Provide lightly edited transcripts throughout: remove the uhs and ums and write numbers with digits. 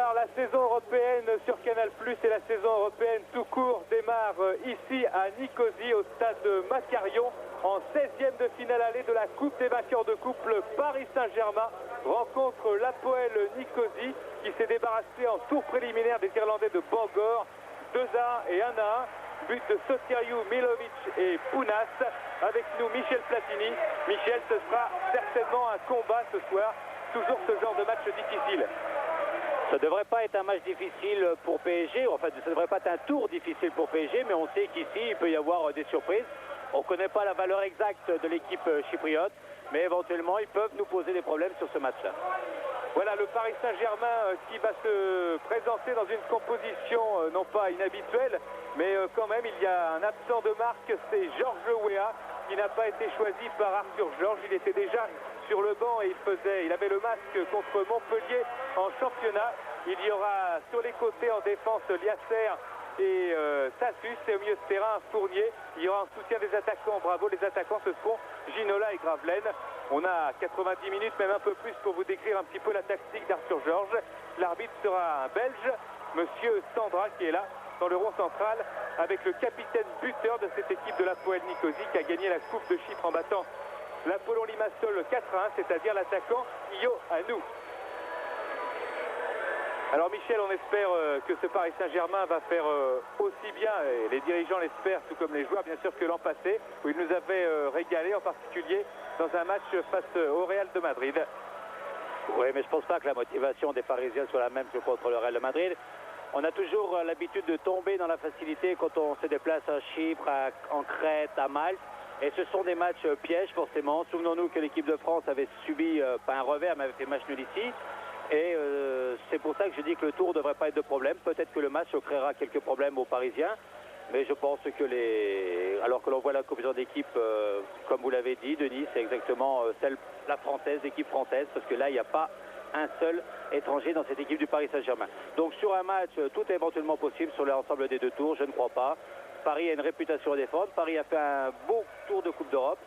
Bonsoir, la saison européenne sur Canal+, et la saison européenne tout court démarre ici à Nicosie, au stade Makarion, en 16e de finale allée de la Coupe des vainqueurs de couple. Paris Saint-Germain rencontre l'Apoel Nicosie qui s'est débarrassé en tour préliminaire des Irlandais de Bangor, 2-1 et 1-1. But de Soteriou, Milovic et Pounas. Avec nous Michel Platini. Michel, ce sera certainement un combat ce soir. Toujours ce genre de match difficile. Ça ne devrait pas être un match difficile pour PSG, enfin ça ne devrait pas être un tour difficile pour PSG, mais on sait qu'ici il peut y avoir des surprises. On ne connaît pas la valeur exacte de l'équipe chypriote, mais éventuellement ils peuvent nous poser des problèmes sur ce match-là. Voilà le Paris Saint-Germain qui va se présenter dans une composition non pas inhabituelle, mais quand même il y a un absent de marque, c'est Georges Weah qui n'a pas été choisi par Arthur Georges. Il était déjà sur le banc et il avait le masque contre Montpellier en championnat. Il y aura sur les côtés en défense Liasser et Tassus, et au milieu de terrain Fournier. Il y aura un soutien des attaquants. Bravo, les attaquants ce seront Ginola et Gravelaine. On a 90 minutes, même un peu plus, pour vous décrire un petit peu la tactique d'Arthur Georges. L'arbitre sera un Belge, monsieur Sandra, qui est là dans le rond central avec le capitaine buteur de cette équipe de l'Apoel Nicosie qui a gagné la Coupe de Chypre en battant l'Apollon Limassol 4-1, c'est-à-dire l'attaquant Io Anou. Alors Michel, on espère que ce Paris Saint-Germain va faire aussi bien, et les dirigeants l'espèrent, tout comme les joueurs, bien sûr, que l'an passé, où ils nous avaient régalé, en particulier dans un match face au Real de Madrid. Oui, mais je ne pense pas que la motivation des Parisiens soit la même que contre le Real de Madrid. On a toujours l'habitude de tomber dans la facilité quand on se déplace à Chypre, en Crète, à Malte. Et ce sont des matchs pièges, forcément. Souvenons-nous que l'équipe de France avait subi, pas un revers, mais avait fait match nul ici. Et c'est pour ça que je dis que le tour ne devrait pas être de problème. Peut-être que le match créera quelques problèmes aux Parisiens. Mais je pense que alors que l'on voit la composition d'équipe, comme vous l'avez dit, Denis, c'est exactement la française, l'équipe française, parce que là, il n'y a pas un seul étranger dans cette équipe du Paris Saint-Germain. Donc sur un match, tout est éventuellement possible sur l'ensemble des deux tours, je ne crois pas. Paris a une réputation à défendre. Paris a fait un beau tour de Coupe d'Europe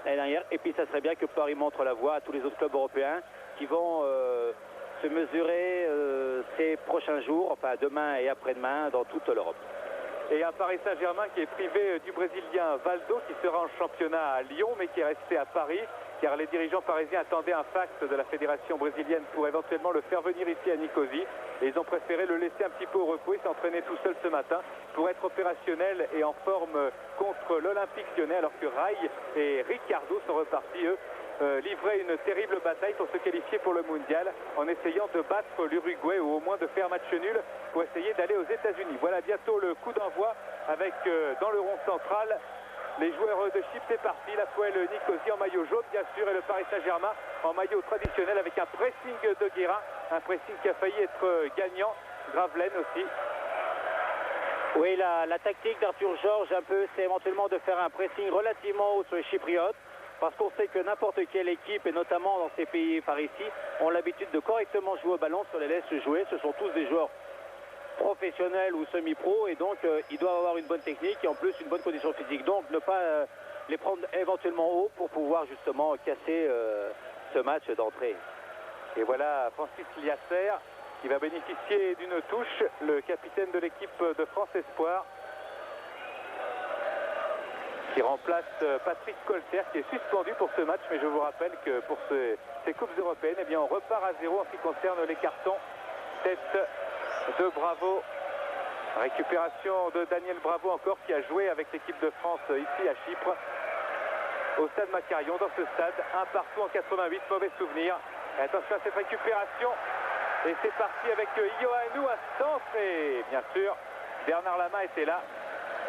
l'année dernière. Et puis ça serait bien que Paris montre la voie à tous les autres clubs européens qui vont se mesurer ces prochains jours, enfin demain et après-demain, dans toute l'Europe. Et un Paris Saint-Germain qui est privé du Brésilien Valdo, qui sera en championnat à Lyon, mais qui est resté à Paris, car les dirigeants parisiens attendaient un fax de la fédération brésilienne pour éventuellement le faire venir ici à Nicosie. Et ils ont préféré le laisser un petit peu au repos. Il s'entraînait tout seul ce matin pour être opérationnel et en forme contre l'Olympique Lyonnais, alors que Rai et Ricardo sont repartis, eux, livrer une terrible bataille pour se qualifier pour le mondial en essayant de battre l'Uruguay ou au moins de faire match nul pour essayer d'aller aux États-Unis. Voilà bientôt le coup d'envoi avec dans le rond central les joueurs de Chypre. C'est parti, l'Apoel Nicosie en maillot jaune bien sûr et le Paris Saint-Germain en maillot traditionnel avec un pressing de Guérin, un pressing qui a failli être gagnant. Gravelaine aussi. Oui, la tactique d'Arthur Georges un peu, c'est éventuellement de faire un pressing relativement haut sur les Chypriotes, parce qu'on sait que n'importe quelle équipe, et notamment dans ces pays par ici, ont l'habitude de correctement jouer au ballon, sur les laisse jouer. Ce sont tous des joueurs professionnels ou semi-pro, et donc ils doivent avoir une bonne technique et en plus une bonne condition physique. Donc ne pas les prendre éventuellement haut pour pouvoir justement casser ce match d'entrée. Et voilà Francis Liasser qui va bénéficier d'une touche, le capitaine de l'équipe de France Espoir, qui remplace Patrick Colter, qui est suspendu pour ce match. Mais je vous rappelle que pour ces Coupes européennes, eh bien, on repart à zéro en ce qui concerne les cartons. Tête de Bravo. Récupération de Daniel Bravo encore, qui a joué avec l'équipe de France ici à Chypre, au stade Makarion. Dans ce stade, un partout en 88, mauvais souvenir. Et attention à cette récupération. Et c'est parti avec Ioannou à centre. Et bien sûr, Bernard Lama était là.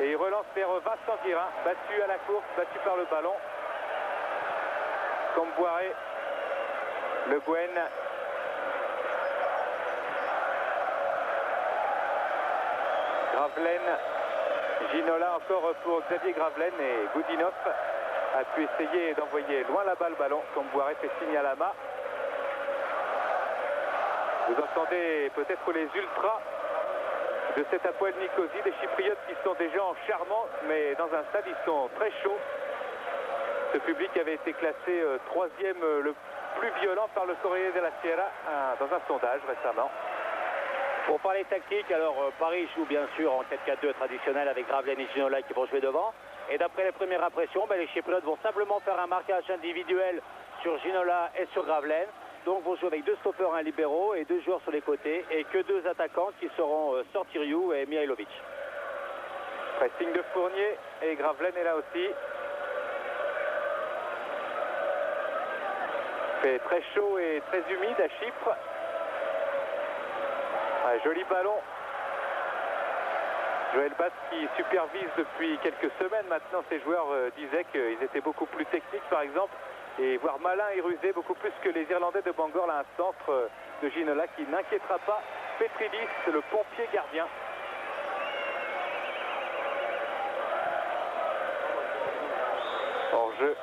Et il relance vers Vincent Guérin, battu à la course, battu par le ballon. Comboiré, Le Guen. Gravelaine, Ginola encore pour Xavier Gravelaine, et Goudinov a pu essayer d'envoyer loin là-bas le ballon. Comboiré fait signe à Lama. Vous entendez peut-être les ultras de cet Apoel Nicosie, des Chypriotes qui sont des gens charmants, mais dans un stade ils sont très chauds. Ce public avait été classé troisième le plus violent par le Corriere della Sera dans un sondage récemment. Pour parler tactique, alors Paris joue bien sûr en 4-4-2 traditionnel avec Gravelaine et Ginola qui vont jouer devant. Et d'après les premières impressions, les Chypriotes vont simplement faire un marquage individuel sur Ginola et sur Gravelaine. Donc vont jouer avec 2 stoppeurs, 1 libéraux et 2 joueurs sur les côtés et que 2 attaquants qui seront Sortiriou et Mihailovic. Pressing de Fournier et Gravelaine est là aussi. Il fait très chaud et très humide à Chypre. Un joli ballon. Joël Bass qui supervise depuis quelques semaines maintenant. Ces joueurs disaient qu'ils étaient beaucoup plus techniques par exemple, et voire malins et rusés, beaucoup plus que les Irlandais de Bangor. Là, un centre de Ginola qui n'inquiétera pas Petridis, le pompier gardien. Hors jeu.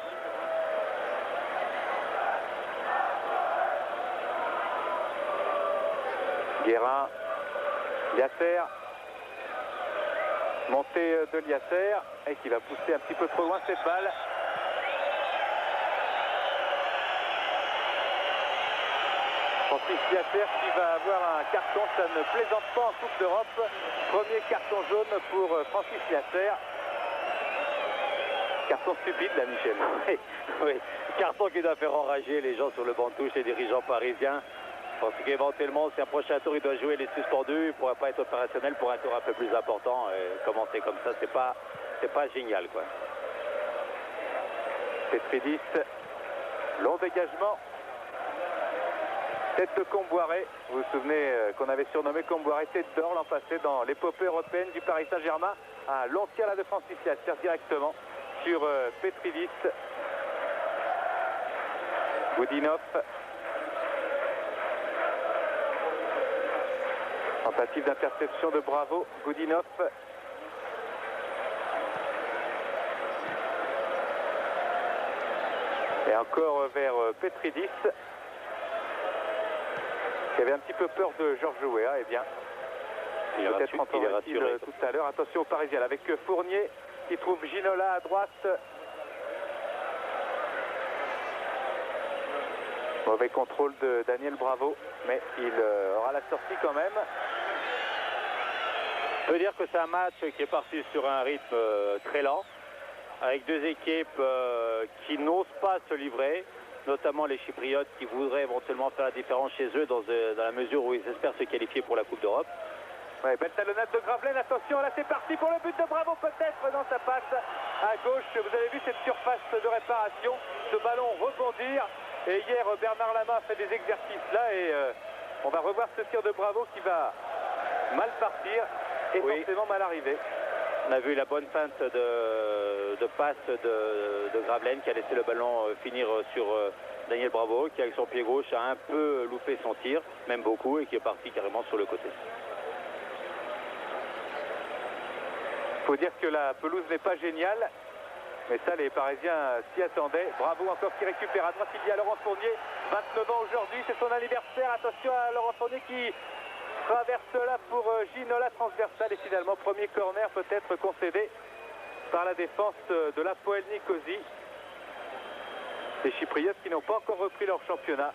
Guérin, Liasser, montée de Liasser et qui va pousser un petit peu trop loin cette balle. Francis Liasser qui va avoir un carton, ça ne plaisante pas en Coupe d'Europe. Premier carton jaune pour Francis Liasser. Carton stupide là, Michel. Oui, oui, carton qui doit faire enrager les gens sur le banc de touche, les dirigeants parisiens. Parce qu'éventuellement, si un prochain tour il doit jouer les suspendus, il ne pourra pas être opérationnel pour un tour un peu plus important. Et commencer comme ça, c'est pas génial, quoi. Petridis, long dégagement. Tête de Comboiré. Vous vous souvenez qu'on avait surnommé Comboiré tête d'or l'an passé dans l'épopée européenne du Paris Saint-Germain. Un long tir là de Francis Liasser directement sur Petridis. Goudinov. Tentative d'interception de Bravo, Goudinov. Et encore vers Petridis, qui avait un petit peu peur de Georges Weah. Eh bien, peut-être entendra-t-il tout à l'heure. Attention aux Parisiens avec Fournier qui trouve Ginola à droite. Mauvais contrôle de Daniel Bravo, mais il aura la sortie quand même. Je veux dire que c'est un match qui est parti sur un rythme très lent, avec 2 équipes qui n'osent pas se livrer, notamment les Chypriotes qui voudraient éventuellement faire la différence chez eux dans la mesure où ils espèrent se qualifier pour la Coupe d'Europe. Ouais, belle talonnade de Gravelaine, attention, là c'est parti pour le but de Bravo peut-être dans sa passe à gauche. Vous avez vu cette surface de réparation, ce ballon rebondir. Et hier, Bernard Lama a fait des exercices là et on va revoir ce tir de Bravo qui va mal partir et forcément mal arriver. On a vu la bonne feinte de passe de Gravelaine qui a laissé le ballon finir sur Daniel Bravo, qui avec son pied gauche a un peu loupé son tir, même beaucoup, et qui est parti carrément sur le côté. Il faut dire que la pelouse n'est pas géniale. Mais ça, les Parisiens s'y attendaient. Bravo encore qui récupère à droite. Il y a Laurent Fournier, 29 ans aujourd'hui, c'est son anniversaire. Attention à Laurent Fournier qui traverse là pour Ginola transversale. Et finalement, premier corner peut-être concédé par la défense de l'Hapoel Nicosie. Les Chypriotes qui n'ont pas encore repris leur championnat.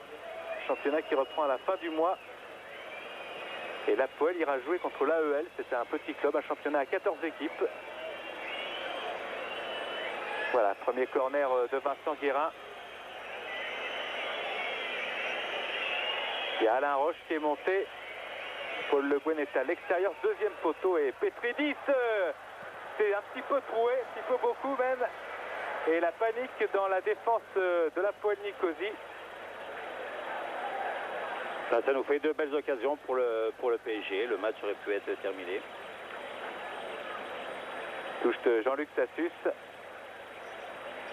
Championnat qui reprend à la fin du mois. Et l'Hapoel ira jouer contre l'AEL. C'était un petit club, un championnat à 14 équipes. Voilà, premier corner de Vincent Guérin. Il y a Alain Roche qui est monté. Paul Le Guen est à l'extérieur, deuxième poteau. Et Petridis, c'est un petit peu troué, un petit peu beaucoup même. Et la panique dans la défense de l'Hapoel Nicosie. Ça nous fait 2 belles occasions pour le PSG. Le match aurait pu être terminé. Touche de Jean-Luc Tassus.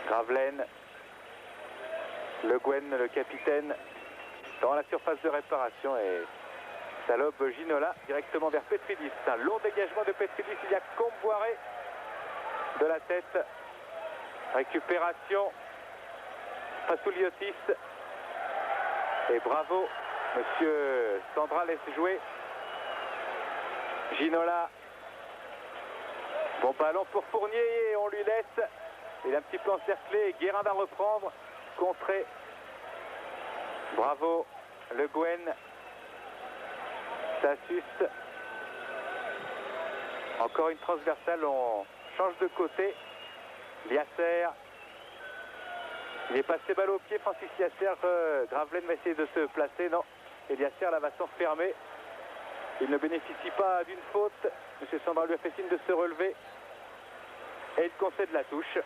Gravelaine, Le Guen, le capitaine, dans la surface de réparation et ça lobe Ginola directement vers Petridis. Un long dégagement de Petridis, il y a Comboiré de la tête. Récupération, Fasouliotis. Et Bravo, monsieur Sandra laisse jouer. Ginola. Bon ballon pour Fournier et on lui laisse. Il est un petit peu encerclé et Guérin va reprendre, contrer. Bravo, Le Guen. Sassus. Encore une transversale, on change de côté. Liasser. Il est passé balle au pied, Francis Liasser. Gravelaine va essayer de se placer. Non. Et Liasser là va s'enfermer. Il ne bénéficie pas d'une faute. Monsieur Sandra lui a fait signe de se relever. Et il concède la touche.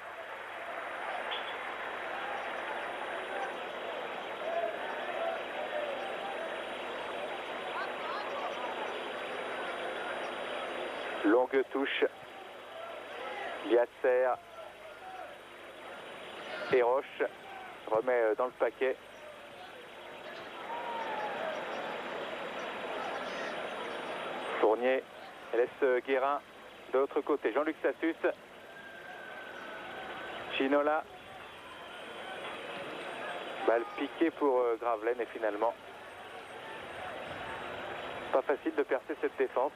Longue touche. Liasser. Et Roche remet dans le paquet. Fournier laisse Guérin de l'autre côté. Jean-Luc Sassus. Ginola. Balle piquée pour Gravelaine et finalement pas facile de percer cette défense.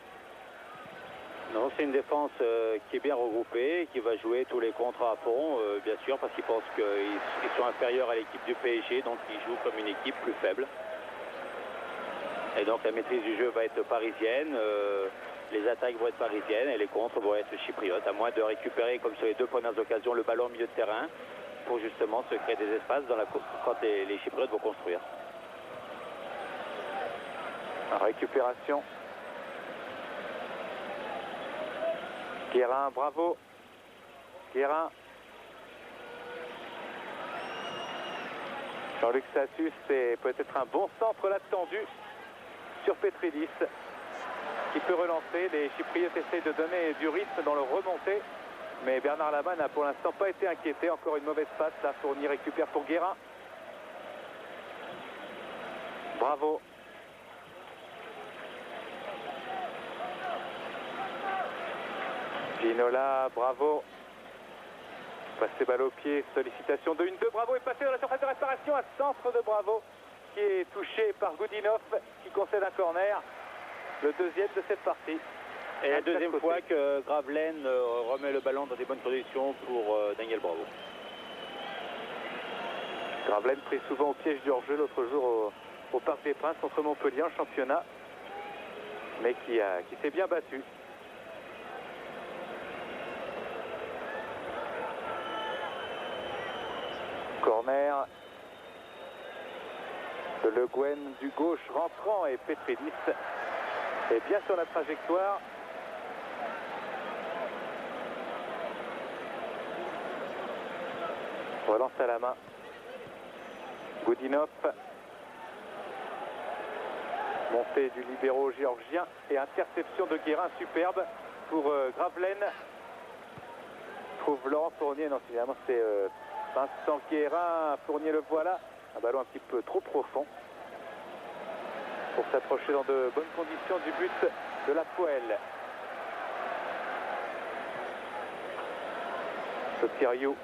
Non, c'est une défense qui est bien regroupée, qui va jouer tous les contrats à fond, bien sûr, parce qu'ils pensent qu'ils sont inférieurs à l'équipe du PSG, donc ils jouent comme une équipe plus faible. Et donc la maîtrise du jeu va être parisienne, les attaques vont être parisiennes et les contres vont être chypriotes, à moins de récupérer, comme sur les 2 premières occasions, le ballon au milieu de terrain, pour justement se créer des espaces quand les chypriotes vont construire. Récupération. Guérin, bravo. Guérin. Jean-Luc Sassus, c'est peut-être un bon centre là tendu sur Petridis qui peut relancer. Les Chypriotes essayent de donner du rythme dans le remontée, mais Bernard Lama n'a pour l'instant pas été inquiété. Encore une mauvaise passe, là Fournier récupère pour Guérin. Bravo. Ginola, bravo. Passé balle au pied, sollicitation de 1-2, bravo est passé dans la surface de réparation, un centre de Bravo qui est touché par Goudinov qui concède un corner, le deuxième de cette partie. Et la deuxième fois que Gravelaine remet le ballon dans des bonnes conditions pour Daniel Bravo. Gravelaine pris souvent au piège du hors-jeu l'autre jour au Parc des Princes contre Montpellier en championnat, mais qui s'est bien battu. Corner de Le Guen du gauche rentrant et Petridis est bien sur la trajectoire. Relance à la main. Goudinov. Montée du libéro géorgien et interception de Guérin superbe pour Gravelaine. Trouve Laurent Fournier. Non, finalement c'est Vincent Guérin. Fournier le voilà. Un ballon un petit peu trop profond pour s'approcher dans de bonnes conditions du but de la Poêle. Sotirio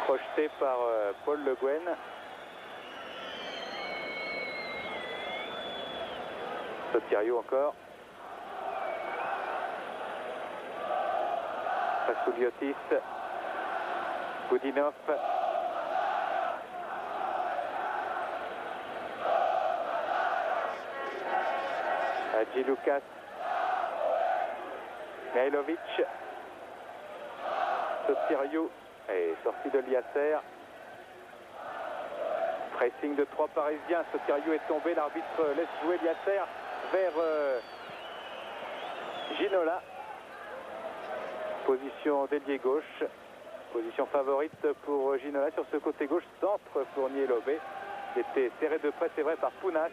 projeté par Paul Le Guen. Sotirio encore. Fassouliotis. Goudinov. Hadji Lucas. Mihailovic. Sotirio est sorti de Liasser. Pressing de 3 Parisiens. Sotirio est tombé. L'arbitre laisse jouer Liasser vers Ginola. Position d'ailier gauche. Position favorite pour Ginola sur ce côté gauche. Centre Fournier lobé. Il était serré de près, c'est vrai, par Pounas.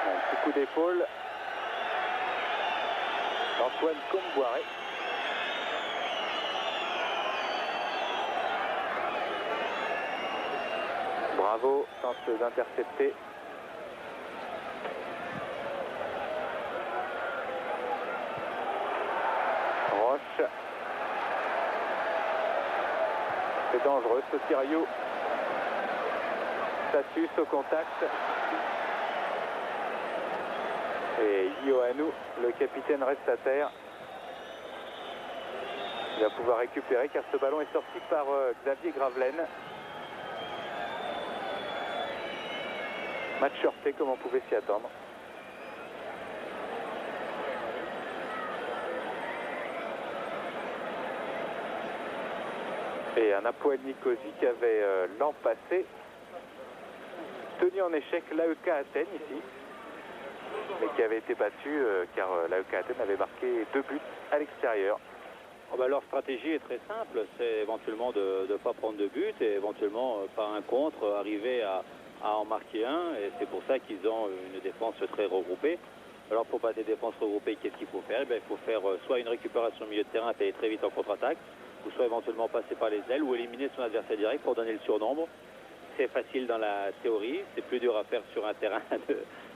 Un petit coup d'épaule d'Antoine Comboiré. Bravo, tente d'intercepter. Roche. C'est dangereux, Sotirio. Sassus au contact. Et Ioannou, le capitaine, reste à terre. Il va pouvoir récupérer car ce ballon est sorti par Xavier Gravelaine. Match heurté comme on pouvait s'y attendre. Et un Hapoel Nicosie qui avait l'an passé tenu en échec l'AEK Athènes ici, mais qui avait été battu car l'AEK Athènes avait marqué 2 buts à l'extérieur. Oh bah leur stratégie est très simple, c'est éventuellement de ne pas prendre de but et éventuellement par un contre arriver à en marquer un, et c'est pour ça qu'ils ont une défense très regroupée. Alors pour battre des défenses regroupées, qu'est-ce qu'il faut faire? Il faut faire soit une récupération au milieu de terrain et aller très vite en contre-attaque, ou soit éventuellement passer par les ailes ou éliminer son adversaire direct pour donner le surnombre. C'est facile dans la théorie, c'est plus dur à faire sur un terrain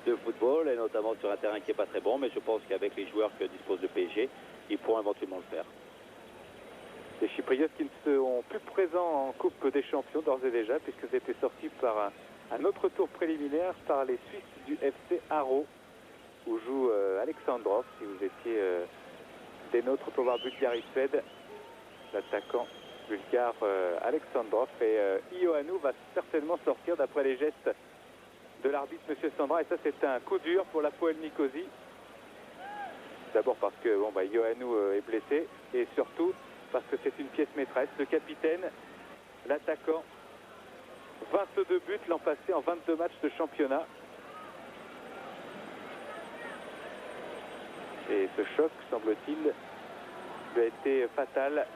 de football et notamment sur un terrain qui n'est pas très bon, mais je pense qu'avec les joueurs que dispose le PSG, ils pourront éventuellement le faire. Les Chypriotes qui ne seront plus présents en Coupe des Champions d'ores et déjà, puisque c'était sorti par un autre tour préliminaire par les Suisses du FC Haro, où joue Alexandrov. Si vous étiez des nôtres pour voir Bulgarie-Suède, l'attaquant bulgare Alexandrov, et Ioannou va certainement sortir d'après les gestes de l'arbitre M. Sandra, et ça c'est un coup dur pour l'Hapoel Nicosie. D'abord parce que Ioannou est blessé, et surtout parce que c'est une pièce maîtresse. Le capitaine, l'attaquant, 22 buts l'an passé en 22 matchs de championnat. Et ce choc, semble-t-il, lui a été fatal.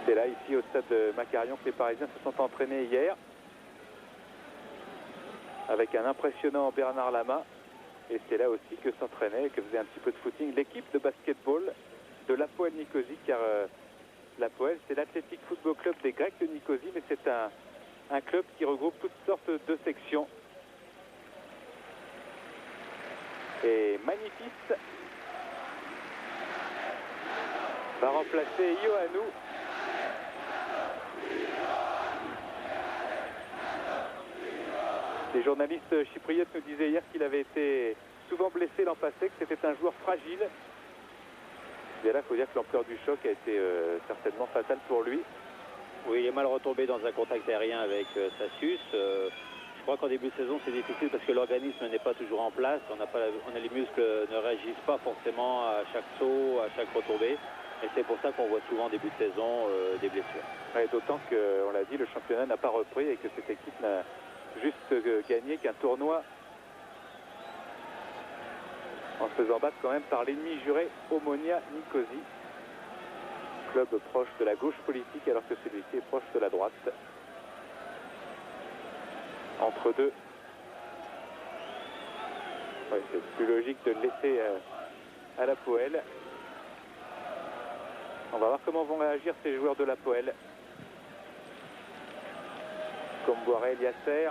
C'est là, ici, au stade de Macarion, que les Parisiens se sont entraînés hier, avec un impressionnant Bernard Lama. Et c'est là aussi que s'entraînait, que faisait un petit peu de footing l'équipe de basketball de l'Hapoel Nicosie, car l'Hapoel, c'est l'Athletic Football Club des Grecs de Nicosie, mais c'est un club qui regroupe toutes sortes de sections. Et Magnifice va remplacer Ioannou. Les journalistes chypriotes nous disaient hier qu'il avait été souvent blessé l'an passé, que c'était un joueur fragile. Et là, il faut dire que l'ampleur du choc a été certainement fatale pour lui. Oui, il est mal retombé dans un contact aérien avec Sassus. Je crois qu'en début de saison, c'est difficile parce que l'organisme n'est pas toujours en place. Les muscles ne réagissent pas forcément à chaque saut, à chaque retombée. Et c'est pour ça qu'on voit souvent en début de saison des blessures. Ouais, d'autant qu'on l'a dit, le championnat n'a pas repris et que cette équipe n'a juste gagné qu'un tournoi en se faisant battre quand même par l'ennemi juré Omonia Nicosie, club proche de la gauche politique alors que celui-ci est proche de la droite. Entre deux. Ouais, c'est plus logique de le laisser à l'Hapoel. On va voir comment vont réagir ces joueurs de l'Hapoel. Comme Boiré, Eliasser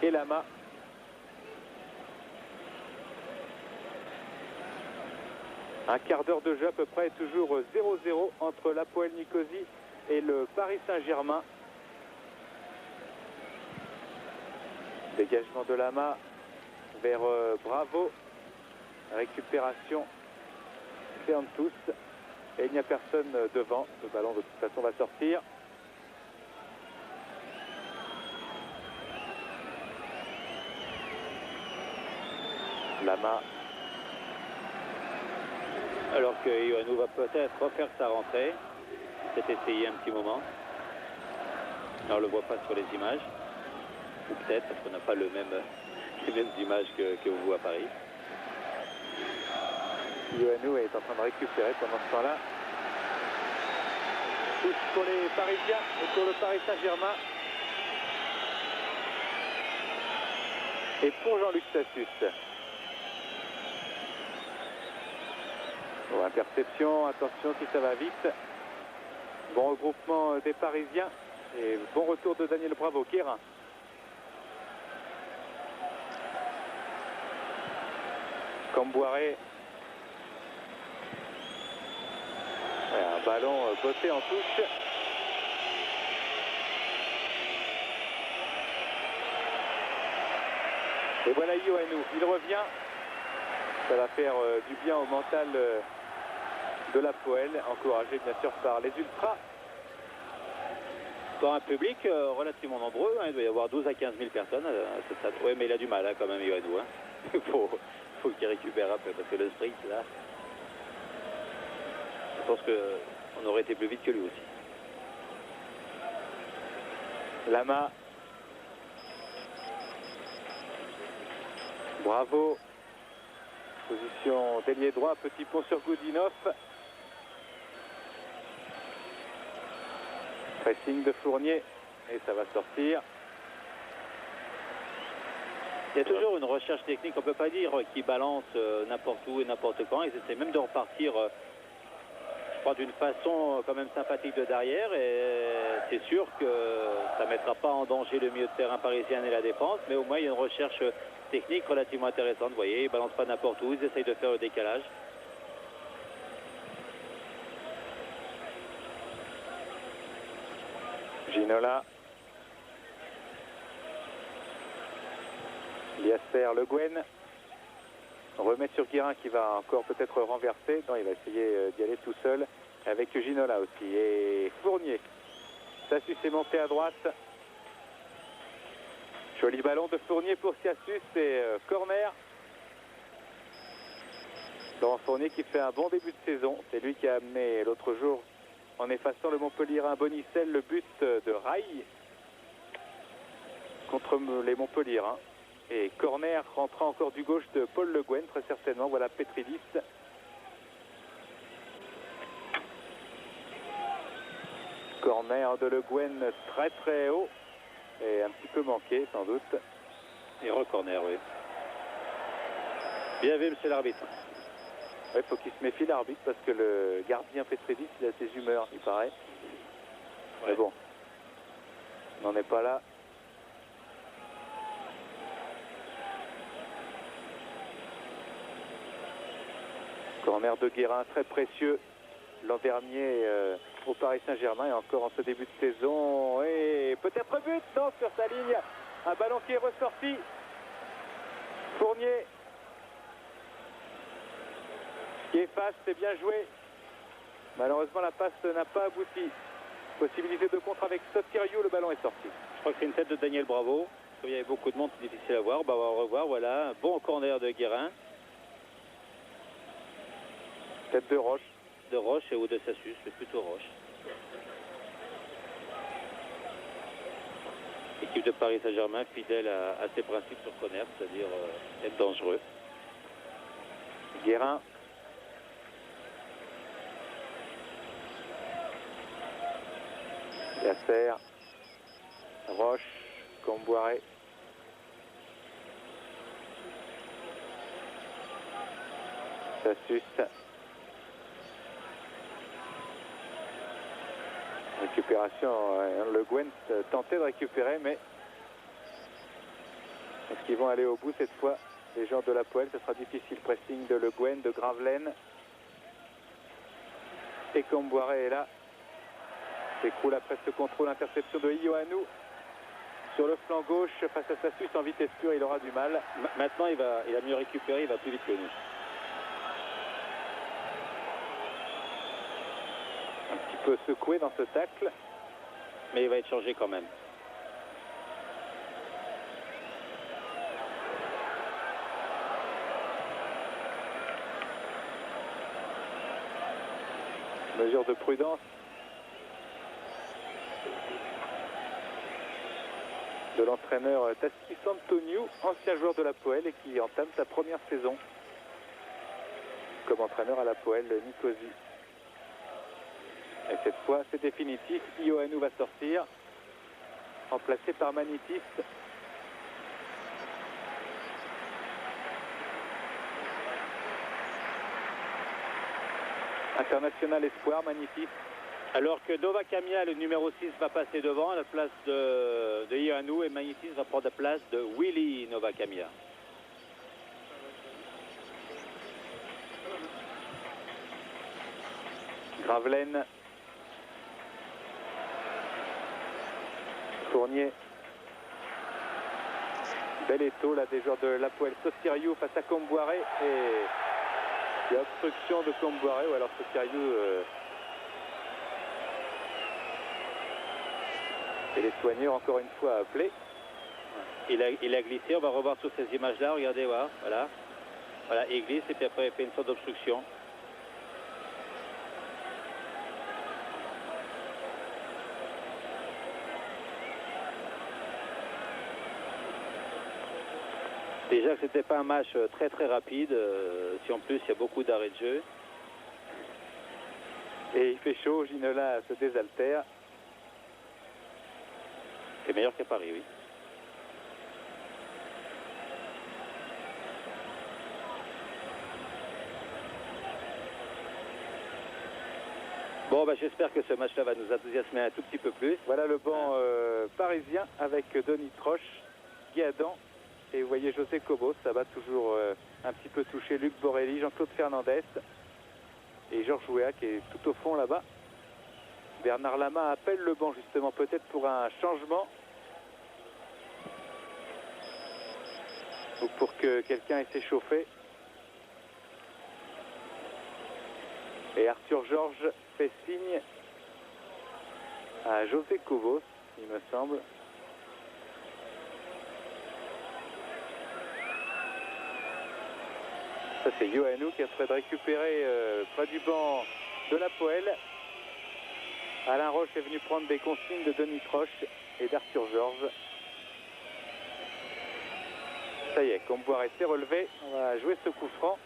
et Lama. Un quart d'heure de jeu à peu près, toujours 0-0 entre l'Hapoel Nicosie et le Paris Saint-Germain. Dégagement de Lama vers Bravo. Récupération Feantus. Et il n'y a personne devant. Le ballon de toute façon va sortir. Lama. Alors que Ioannou va peut-être refaire sa rentrée. C'est essayé un petit moment. On ne le voit pas sur les images. Ou peut-être parce qu'on n'a pas les mêmes images que vous à Paris. Ioannou est en train de récupérer pendant ce temps-là. Touche pour les Parisiens et pour le Paris Saint-Germain. Et pour Jean-Luc Sassus. Oh, interception, attention si ça va vite. Bon regroupement des Parisiens et bon retour de Daniel Bravo, Guérin. Comboiré. Un ballon botté en touche. Et voilà Ioannou, il revient. Ça va faire du bien au mental de la Poel, encouragé bien sûr par les ultras. Pour un public relativement nombreux, hein, il doit y avoir 12 à 15 000 personnes à ce stade. Oui, mais il a du mal hein, quand même, Ioannou. Hein. faut qu'il récupère un peu, parce que le sprint, là, je pense qu'on aurait été plus vite que lui aussi. Lama. Bravo. Position d'ailier droit, petit pont sur Goudinov. Pressing de Fournier et ça va sortir. Il y a toujours une recherche technique, on ne peut pas dire qu'ils balancent n'importe où et n'importe quand. Ils essaient même de repartir, je crois, d'une façon quand même sympathique de derrière. Et c'est sûr que ça ne mettra pas en danger le milieu de terrain parisien et la défense. Mais au moins, il y a une recherche technique relativement intéressante. Vous voyez, ils ne balancent pas n'importe où, ils essayent de faire le décalage. Ginola. Liasser, Le Guen. Remet sur Guérin qui va encore peut-être renverser. Non, il va essayer d'y aller tout seul avec Ginola aussi. Et Fournier. Sassus est monté à droite. Joli ballon de Fournier pour Sassus et corner. Laurent Fournier qui fait un bon début de saison. C'est lui qui a amené l'autre jour, en effaçant le Montpellierin Bonicel, le but de Rail contre les Montpellierins. Et corner rentrant encore du gauche de Paul Le Guen, très certainement. Voilà Petridis. Corner de Le Guen très très haut. Et un petit peu manqué sans doute. Et re-corner, oui. Bien vu, monsieur l'arbitre. Il faut qu'il se méfie l'arbitre parce que le gardien Petridis, il a ses humeurs, il paraît. Ouais. Mais bon, on n'en est pas là. Corner de Guérin, très précieux. L'an dernier au Paris Saint-Germain et encore en ce début de saison. Et peut-être but, non, sur sa ligne. Un ballon qui est ressorti. Fournier qui efface, c'est bien joué. Malheureusement, la passe n'a pas abouti. Possibilité de contre avec Sotirio, le ballon est sorti. Je crois que c'est une tête de Daniel Bravo. Comme il y avait beaucoup de monde, c'est difficile à voir. Bah, on va revoir, voilà. Un bon corner de Guérin. Tête de Roche. De Roche et ou de Sassus, mais plutôt Roche. Équipe de Paris Saint-Germain fidèle à ses principes sur corner, c'est-à-dire être dangereux. Guérin. Liasser. Roche. Comboiré. Sassus. Récupération, Le Guen tentait de récupérer, mais est-ce qu'ils vont aller au bout cette fois? Les gens de la Poel, ce sera difficile. Pressing de Le Guen, de Gravelaine. Et Comboiré est là. S'écroule après ce contrôle, interception de Ioannou sur le flanc gauche face à Sassus en vitesse pure, il aura du mal. Maintenant, il a mieux récupéré, il va plus vite que nous. Un petit peu secoué dans ce tacle. Mais il va être changé quand même. Mesure de prudence de l'entraîneur Tassis Antoniou, ancien joueur de la Poel et qui entame sa première saison comme entraîneur à la Poel Nicosie. Et cette fois, c'est définitif. Ioannou va sortir, remplacé par Manitis. International espoir, Manitis. Alors que Nova Camia, le numéro 6, va passer devant à la place de Ioannou et Manitis va prendre la place de Willy Nova Camia. Gravelaine. Fournier. Bel étau là des joueurs de l'Hapoel Sotiriou face à Comboiré. Et il y a obstruction de Comboiré, ou alors Sotiriou et les soigneurs encore une fois appelés. Il a glissé, on va revoir sur ces images-là, regardez, voilà. Voilà, il glisse et puis après il fait une sorte d'obstruction. Déjà que c'était pas un match très très rapide, si en plus il y a beaucoup d'arrêts de jeu. Et il fait chaud, Ginola se désaltère. C'est meilleur qu'à Paris, oui. Bon, bah, j'espère que ce match-là va nous enthousiasmer un tout petit peu plus. Voilà le banc parisien avec Denis Troche, Guy Adam et vous voyez José Cobos. Ça va toujours un petit peu toucher Luc Borelli, Jean-Claude Fernandez et Georges Weah qui est tout au fond là-bas. Bernard Lama appelle le banc justement peut-être pour un changement ou pour que quelqu'un ait s'échauffé. Et Arthur Georges fait signe à José Cobos, il me semble. Ça c'est Yohannou qui a fait de récupérer près du banc de l'Hapoel. Alain Roche est venu prendre des consignes de Denis Troche et d'Arthur Georges. Ça y est, Comboiré s'est relevé. On va jouer ce coup franc.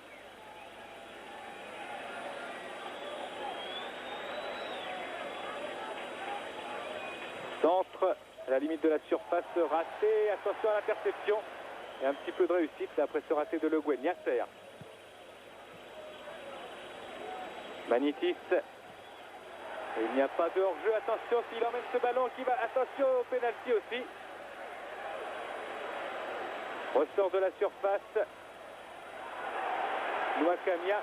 Centre à la limite de la surface, raté. Attention à l'interception. Et un petit peu de réussite après ce raté de Le Guen. Yasser. Manitis. Et il n'y a pas de hors-jeu. Attention s'il emmène ce ballon qui va. Attention au pénalty aussi. Ressort de la surface. Louakamia.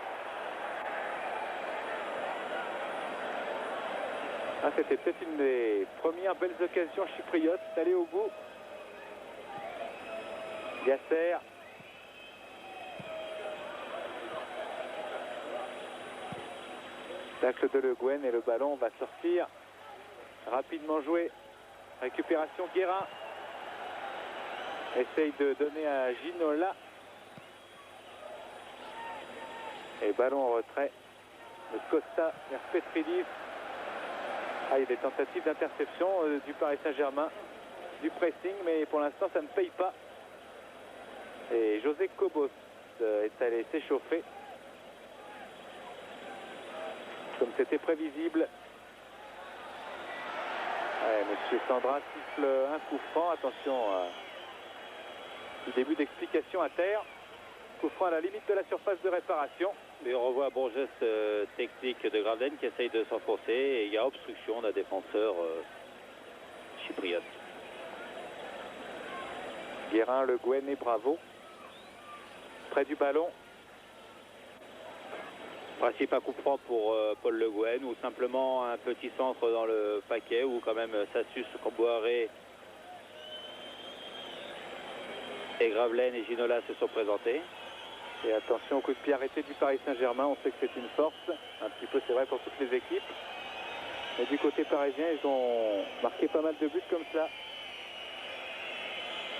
Ah, c'était peut-être une des premières belles occasions chypriotes d'aller au bout. Yasser. Tacle de Le Guen et le ballon va sortir. Rapidement joué. Récupération Guérin. Essaye de donner à Ginola. Et ballon en retrait de Costa vers Petridis. Ah, il y a des tentatives d'interception du Paris Saint-Germain, du pressing, mais pour l'instant ça ne paye pas. Et José Cobos est allé s'échauffer. Comme c'était prévisible. Ouais, Monsieur Sandra siffle un coup franc. Attention, le début d'explication à terre. Coup franc à la limite de la surface de réparation. Et on revoit un bon geste technique de Gravelaine qui essaye de s'enfoncer. Et il y a obstruction d'un défenseur chypriote. Guérin, Le Guen et Bravo. Près du ballon. Principe un coup franc pour Paul Le Guen ou simplement un petit centre dans le paquet où quand même Sassus, Comboiré et Gravelaine et Ginola se sont présentés. Et attention au coup de pied arrêté du Paris Saint-Germain, on sait que c'est une force, un petit peu c'est vrai pour toutes les équipes. Mais du côté parisien, ils ont marqué pas mal de buts comme ça.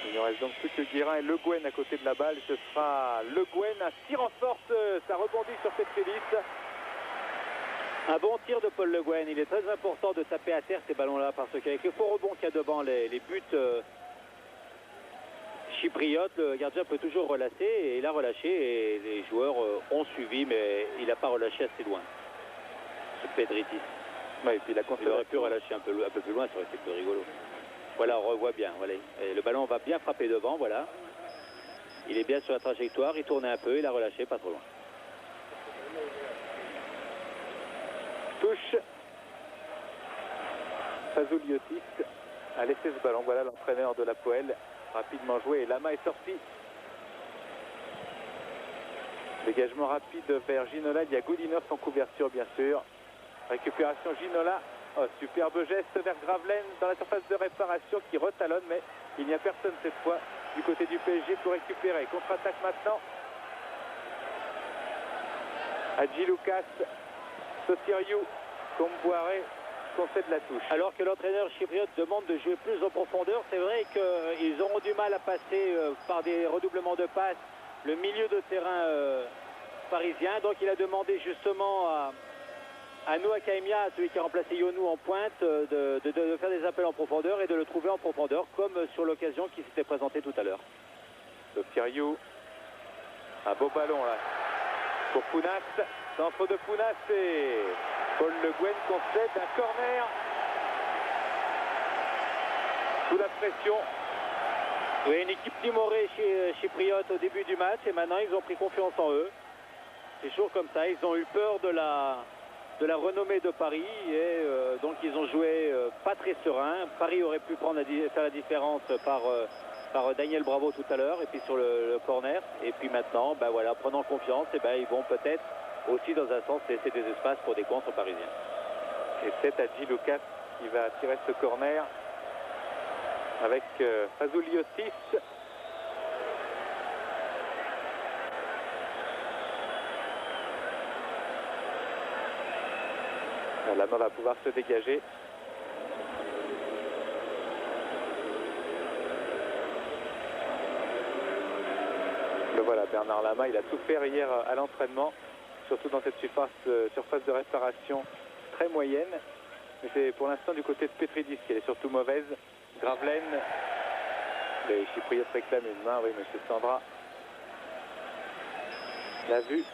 Il ne reste donc plus que Guérin et Le Guen à côté de la balle. Ce sera Le Guen, un tir en force, ça rebondit sur cette hélice. Un bon tir de Paul Le Guen, il est très important de taper à terre ces ballons-là parce qu'avec le faux rebond qu'il y a devant les buts chypriotes, le gardien peut toujours relâcher et il a relâché et les joueurs ont suivi mais il n'a pas relâché assez loin. Ce Pedritis. Ouais, et puis il aurait pu relâcher un peu plus loin, ça aurait été plus rigolo. Voilà, on revoit bien. Voilà. Et le ballon va bien frapper devant, voilà. Il est bien sur la trajectoire, il tournait un peu, il a relâché, pas trop loin. Touche. Fazoliotis a laissé ce ballon. Voilà l'entraîneur de l'Hapoel. Rapidement joué et Lama est sorti. Dégagement rapide vers Ginola. Il y a Goudinov en couverture, bien sûr. Récupération Ginola. Oh, superbe geste vers Gravelaine dans la surface de réparation qui retalonne, mais il n'y a personne cette fois. du côté du PSG pour récupérer. Contre-attaque maintenant. Hadji Lucas, Sotiriou, Kombouaré concède la touche. Alors que l'entraîneur chypriote demande de jouer plus en profondeur, c'est vrai qu'ils auront du mal à passer par des redoublements de passes le milieu de terrain parisien. Donc il a demandé justement à Noah Kaimia, celui qui a remplacé Yonou en pointe, de faire des appels en profondeur et de le trouver en profondeur, comme sur l'occasion qui s'était présentée tout à l'heure. Sotiriou, un beau ballon là pour Pounas, centre de Pounas et Paul Le Guen concède un corner sous la pression. Oui, une équipe timorée chypriote au début du match et maintenant ils ont pris confiance en eux. C'est toujours comme ça, ils ont eu peur de la renommée de Paris et donc ils ont joué pas très serein. Paris aurait pu faire la différence par Daniel Bravo tout à l'heure et puis sur le corner. Et puis maintenant, ben voilà, prenant confiance, et ben ils vont peut-être aussi dans un sens laisser des espaces pour des contres parisiens. Et c'est Hadji Lucas qui va tirer ce corner avec Fazuliotis. La main va pouvoir se dégager. Le voilà, Bernard Lama, il a souffert hier à l'entraînement, surtout dans cette surface de réparation très moyenne. Mais c'est pour l'instant du côté de Petridis qu'elle est surtout mauvaise. Gravelaine, les Chypriotes réclament une main, oui, monsieur Sandra l'a vu.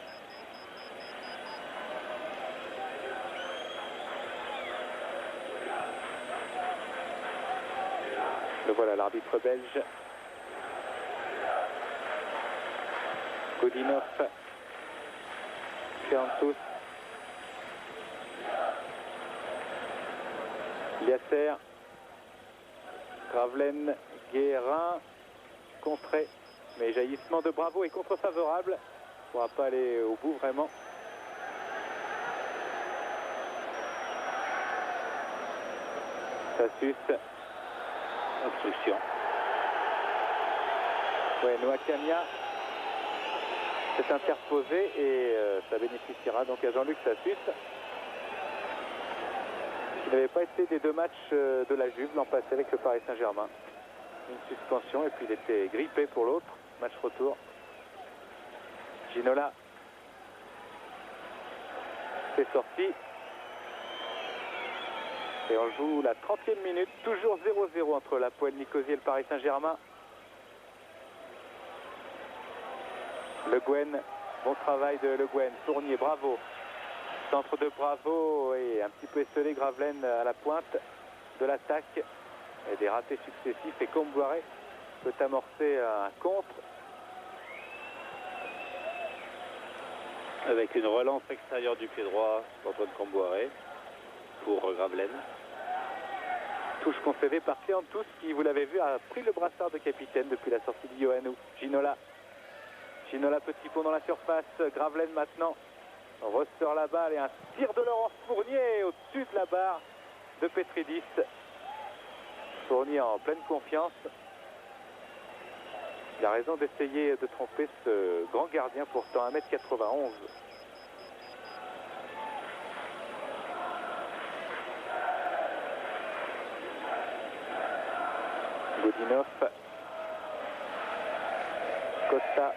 Le voilà, l'arbitre belge. Godinov, Feantus, Liasser, Gravelaine, Guérin, contré, mais jaillissement de Bravo et contre favorable. On ne pourra pas aller au bout vraiment. Sassus, Obstruction. ouais, Noah Kamia s'est interposé et ça bénéficiera donc à Jean-Luc Sassus, qui n'avait pas été des deux matchs de la Juve l'an passé avec le Paris Saint-Germain. Une suspension et puis il était grippé pour l'autre match retour. Ginola, c'est sorti et on joue la 30e minute, toujours 0-0 entre la Poel Nicosie et le Paris Saint-Germain. Le Guen, bon travail de Le Guen, Fournier, Bravo, centre de Bravo et un petit peu esselé Gravelaine à la pointe de l'attaque et des ratés successifs et Kombouaré peut amorcer un contre. Avec une relance extérieure du pied droit d'Antoine Kombouaré pour Gravelaine. Touche concédée par Feantus qui, vous l'avez vu, a pris le brassard de capitaine depuis la sortie de Ioannou. Ginola, petit pont dans la surface. Gravelaine maintenant ressort la balle et un tir de Laurent Fournier au-dessus de la barre de Petridis. Fournier en pleine confiance. Il a raison d'essayer de tromper ce grand gardien, pourtant 1m91. Godinov, Costa,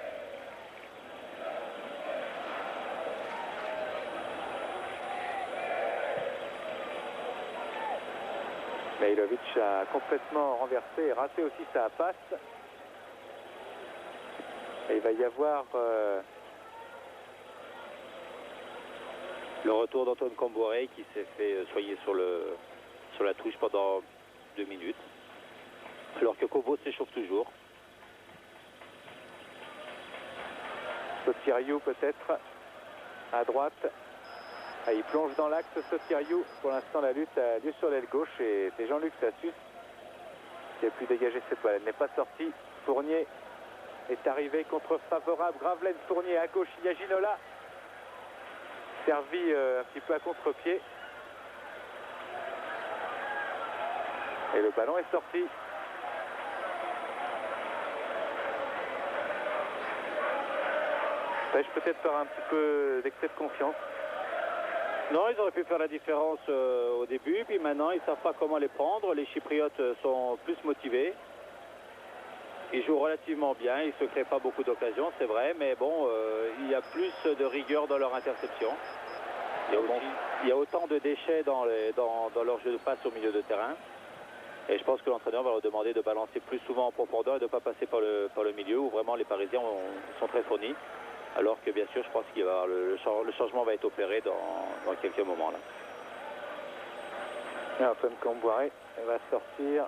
Mihailovic a complètement renversé et raté aussi sa passe. Et il va y avoir le retour d'Antoine Kombouaré qui s'est fait soigner sur la touche pendant 2 minutes. Alors que Kobo s'échauffe toujours. Sotiriou peut-être à droite. Ah, il plonge dans l'axe Sotiriou. Pour l'instant la lutte a lieu sur l'aile gauche et c'est Jean-Luc Sassus qui a pu dégager cette balle. Elle n'est pas sortie. Fournier est arrivé contre favorable. Gravelaine, Fournier à gauche. Il y a Ginola. Servi un petit peu à contre-pied. Et le ballon est sorti. Pêche peut-être par un petit peu d'excès de confiance. Non, ils auraient pu faire la différence au début, puis maintenant ils ne savent pas comment les prendre. Les Chypriotes sont plus motivés. Ils jouent relativement bien, ils ne se créent pas beaucoup d'occasions, c'est vrai, mais bon, il y a plus de rigueur dans leur interception. Il y a autant de déchets dans leur jeu de passe au milieu de terrain. Et je pense que l'entraîneur va leur demander de balancer plus souvent en profondeur et de ne pas passer par le milieu où vraiment les Parisiens sont très fournis. Alors que bien sûr, je pense qu'il va le changement va être opéré dans quelques moments là. Et Antoine Comboiré va sortir.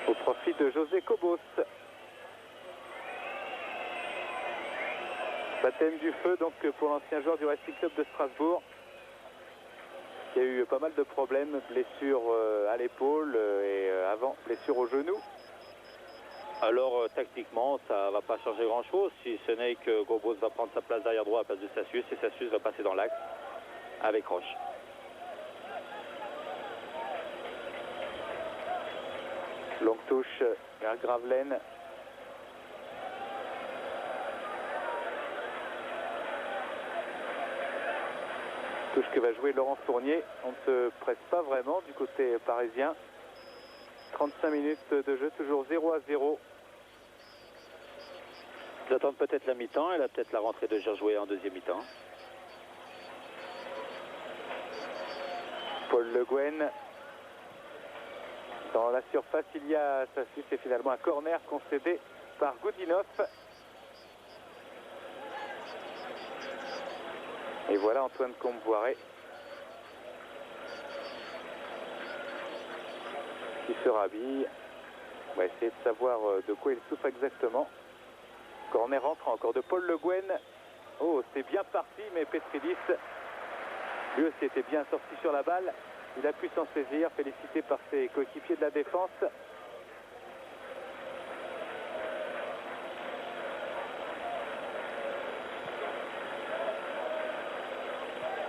Au profit de José Cobos. Baptême du feu donc pour l'ancien joueur du Racing Club de Strasbourg. Qui a eu pas mal de problèmes, blessures à l'épaule et avant, blessures au genou. Alors tactiquement, ça ne va pas changer grand-chose, si ce n'est que Gobos va prendre sa place derrière droit à la place de Sassius et Sassius va passer dans l'axe avec Roche. Longue touche vers Gravelaine. Touche que va jouer Laurent Fournier. On ne se presse pas vraiment du côté parisien. 35 minutes de jeu, toujours 0-0. Ils attendent peut-être la mi-temps et là peut-être la rentrée de Georges Weah en deuxième mi-temps. Paul Le Guen. Dans la surface, il y a Sassius et finalement un corner concédé par Goudinov. Et voilà Antoine Comboiré qui se rhabille. On va essayer de savoir de quoi il souffre exactement. Corner rentrant encore de Paul Le Guen. Oh, c'est bien parti, mais Petridis, lui aussi était bien sorti sur la balle. Il a pu s'en saisir, félicité par ses coéquipiers de la défense.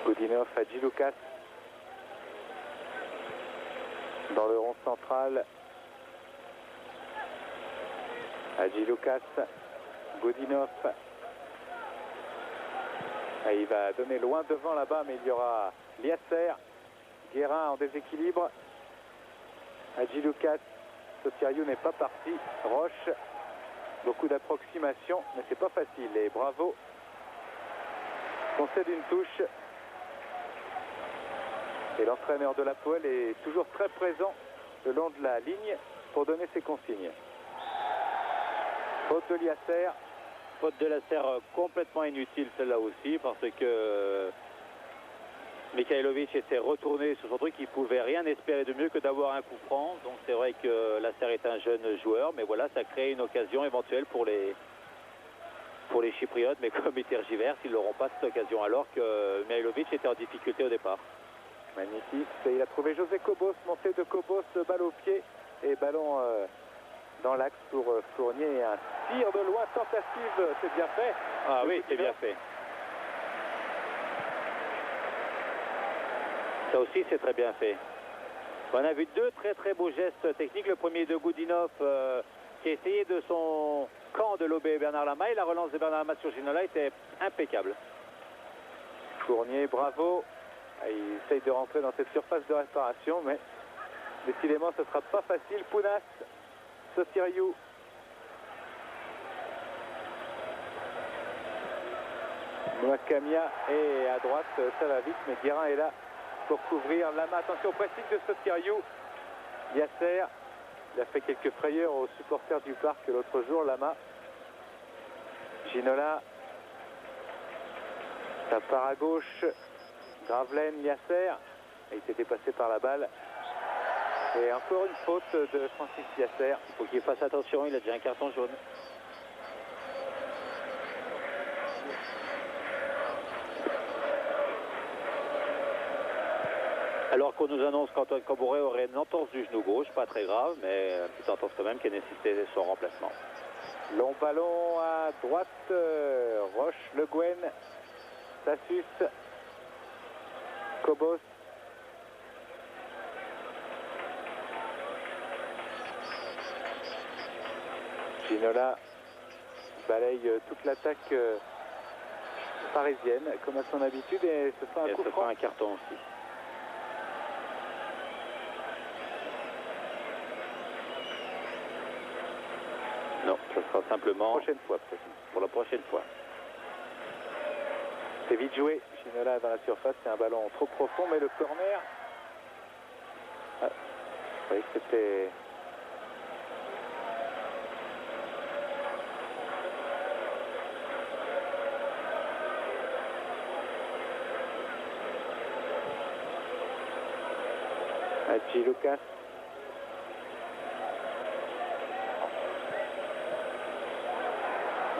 Goudinov, Hadji Lucas. Dans le rond central. Hadji Lucas. Goudinov. Et il va donner loin devant là-bas, mais il y aura Liasser. Guérin en déséquilibre. Hadji Lucas. Sotiriou n'est pas parti. Roche. Beaucoup d'approximation, mais c'est pas facile. Et bravo. Concède une touche. Et l'entraîneur de l'Hapoel est toujours très présent le long de la ligne pour donner ses consignes. Faute de Liasser. Faute de Liasser complètement inutile celle-là aussi parce que Mikhailovic était retourné sur son truc, il ne pouvait rien espérer de mieux que d'avoir un coup franc. Donc c'est vrai que Liasser est un jeune joueur, mais voilà, ça crée une occasion éventuelle pour les Chypriotes, mais comme ils tergiversent, ils n'auront pas cette occasion alors que Mihailovic était en difficulté au départ. Magnifique, et il a trouvé José Cobos, montée de Cobos, balle au pied et ballon dans l'axe pour Fournier. Un tir de loin, tentative, c'est bien fait. Ah oui, c'est bien fait. Ça aussi, c'est très bien fait. On a vu deux très très beaux gestes techniques. Le premier de Goudinov qui a essayé de son camp de lober Bernard Lama et la relance de Bernard Lama sur Ginola était impeccable. Fournier, bravo. Il essaye de rentrer dans cette surface de réparation, mais décidément ce ne sera pas facile. Pounas, Sotiriou. Mouakamia et à droite, ça va vite, mais Guérin est là pour couvrir. Lama, attention au pressing de Sotiriou. Liasser, il a fait quelques frayeurs aux supporters du parc l'autre jour, Lama. Ginola, ça part à gauche. Gravelaine, Liasser, il s'était passé par la balle. Et encore une faute de Francis Liasser. Il faut qu'il fasse attention, il a déjà un carton jaune. Alors qu'on nous annonce qu'Antoine Comboiré aurait une entorse du genou gauche, pas très grave, mais une petite entorse quand même qui a nécessité son remplacement. Long ballon à droite, Roche, Le Guen, Sassius, Cobos. Ginola balaye toute l'attaque parisienne comme à son habitude et ce sera un coup franc. Un carton aussi. Non, ce sera simplement prochaine fois peut-être. Pour la prochaine fois. C'est vite joué. Ginola dans la surface, c'est un ballon trop profond, mais le corner. Ah, vous voyez que c'était. Hadji Lucas.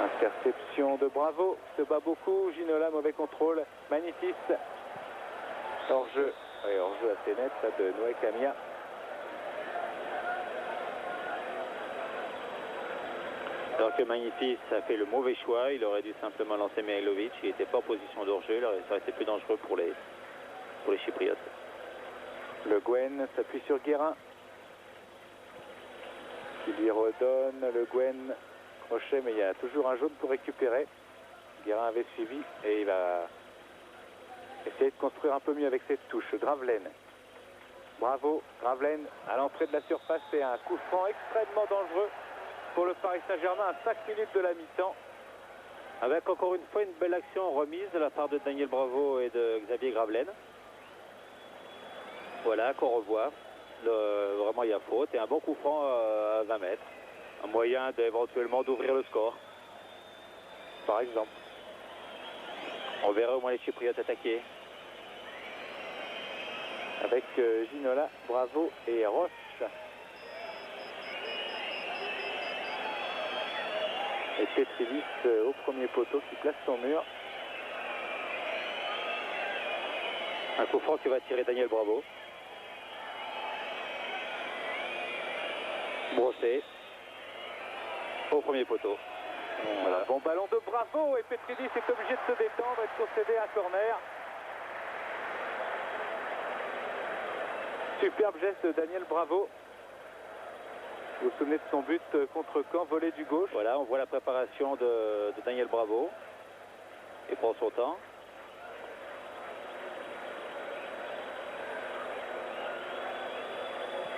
Interception de Bravo, se bat beaucoup. Ginola, mauvais contrôle. Magnifique. Hors-jeu. Oui, hors-jeu assez net là, de Noé Camilla. Alors que Magnifique a fait le mauvais choix, il aurait dû simplement lancer Mihailovic, il n'était pas en position d'hors-jeu, ça aurait été plus dangereux pour les Chypriotes. Le Gwen s'appuie sur Guérin, qui lui redonne. Le Gwen crochet, mais il y a toujours un jaune pour récupérer. Guérin avait suivi et il va essayer de construire un peu mieux avec cette touche. Gravelaine. Bravo, Gravelaine à l'entrée de la surface, c'est un coup franc extrêmement dangereux pour le Paris Saint-Germain à 5 minutes de la mi-temps. Avec encore une fois une belle action remise de la part de Daniel Bravo et de Xavier Gravelaine. Voilà, qu'on revoit. Vraiment, il y a faute et un bon coup franc à 20 mètres. Un moyen éventuellement d'ouvrir le score, par exemple. On verra au moins les Chypriotes attaquer. Avec Ginola, Bravo et Roche. Et Petridis au premier poteau qui place son mur. Un coup franc qui va tirer Daniel Bravo. Brossé au premier poteau. Voilà. Bon ballon de Bravo et Petridis est obligé de se détendre et de concéder un corner. Superbe geste de Daniel Bravo. Vous vous souvenez de son but contre Caen, volé du gauche. Voilà, on voit la préparation de Daniel Bravo. Il prend son temps.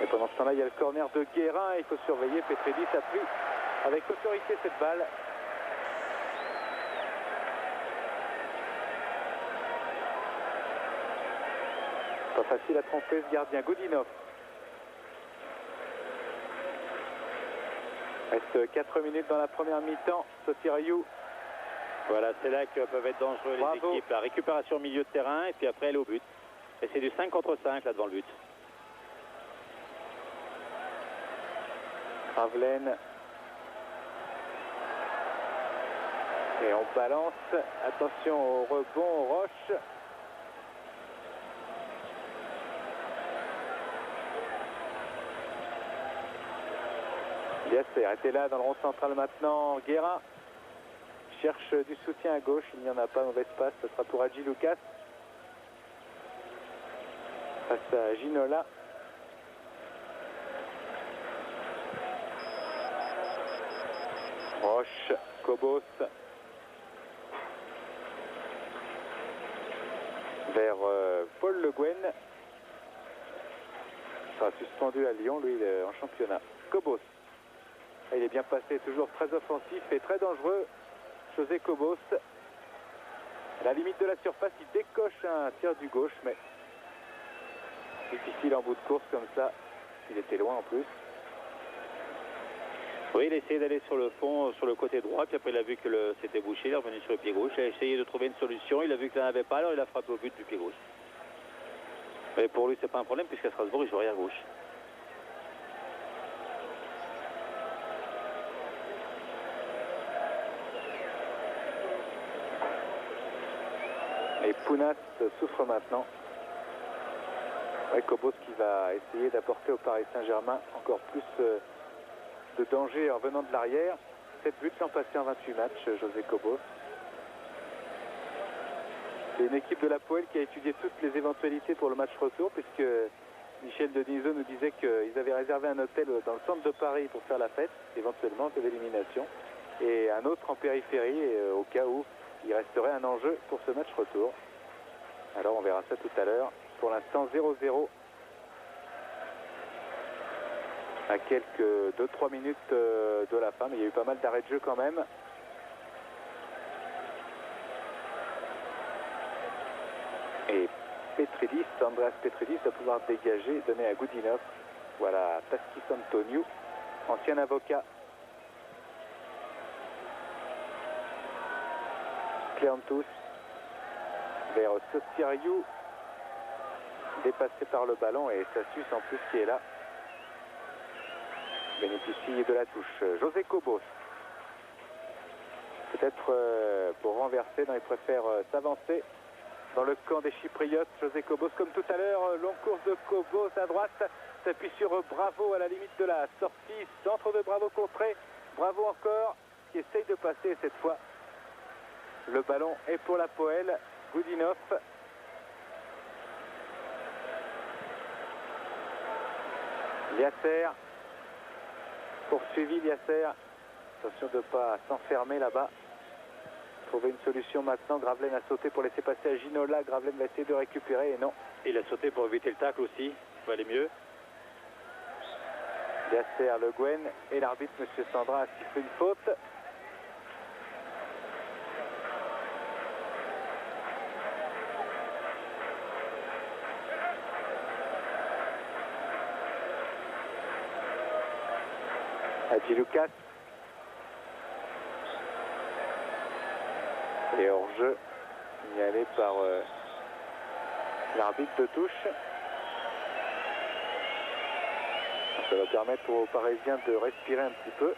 Et pendant ce temps-là, il y a le corner de Guérin. Il faut surveiller. Petridis a pris avec autorité cette balle. Pas facile à tromper ce gardien. Godinov. Reste 4 minutes dans la première mi-temps. Sotiriou. Voilà, c'est là que peuvent être dangereux les équipes. La récupération au milieu de terrain et puis après elle est au but. Et c'est du 5 contre 5 là devant le but. Gravelaine. Et on balance. Attention au rebond, Roche. Yasser était là dans le rond central maintenant. Guérin cherche du soutien à gauche. Il n'y en a pas, mauvais passe. Ce sera pour Hadji Lucas. Face à Ginola. Roche, Cobos. Vers Paul Le Guen. Il sera suspendu à Lyon, lui il est en championnat. Cobos. Il est bien passé, toujours très offensif et très dangereux. José Cobos. À la limite de la surface, il décoche un tir du gauche, mais difficile en bout de course comme ça. Il était loin en plus. Oui, il a essayé d'aller sur le fond, sur le côté droit, puis après il a vu que c'était bouché, il est revenu sur le pied gauche, il a essayé de trouver une solution, il a vu qu'il n'en avait pas, alors il a frappé au but du pied gauche. Mais pour lui, c'est pas un problème, puisqu'à Strasbourg, il joue arrière gauche. Et Pounas souffre maintenant. Ouais, Cobos qui va essayer d'apporter au Paris Saint-Germain encore plus de danger en venant de l'arrière. 7 buts l'an passé en 28 matchs, José Cobos. C'est une équipe de la Poel qui a étudié toutes les éventualités pour le match retour, puisque Michel Denisot nous disait qu'ils avaient réservé un hôtel dans le centre de Paris pour faire la fête, éventuellement, de l'élimination, et un autre en périphérie, au cas où il resterait un enjeu pour ce match retour. Alors on verra ça tout à l'heure. Pour l'instant 0-0 à quelques 2-3 minutes de la fin, mais il y a eu pas mal d'arrêts de jeu quand même. Et Petridis, Andreas Petridis va pouvoir dégager, donner à Goudinov. Voilà, Taskis Antoniou, ancien avocat. Cléantus vers Sotiriou, dépassé par le ballon, et Sassus en plus qui est là. Bénéficie de la touche. José Cobos. Peut-être pour renverser, non, il préfère s'avancer dans le camp des Chypriotes. José Cobos, comme tout à l'heure, longue course de Cobos à droite, s'appuie sur Bravo à la limite de la sortie, centre de Bravo contré, Bravo encore, qui essaye de passer cette fois. Le ballon est pour la Poel, Goudinov. Liasser, poursuivi Liasser, attention de ne pas s'enfermer là-bas. Trouver une solution maintenant. Gravelaine a sauté pour laisser passer à Ginola. Gravelaine va essayer de récupérer et non. Il a sauté pour éviter le tacle aussi, ça va aller mieux. Liasser, Le Guen et l'arbitre, M. Sandra, a sifflé une faute. Hadji Lucas. Et hors-jeu, signalé par l'arbitre de touche. Ça va permettre aux Parisiens de respirer un petit peu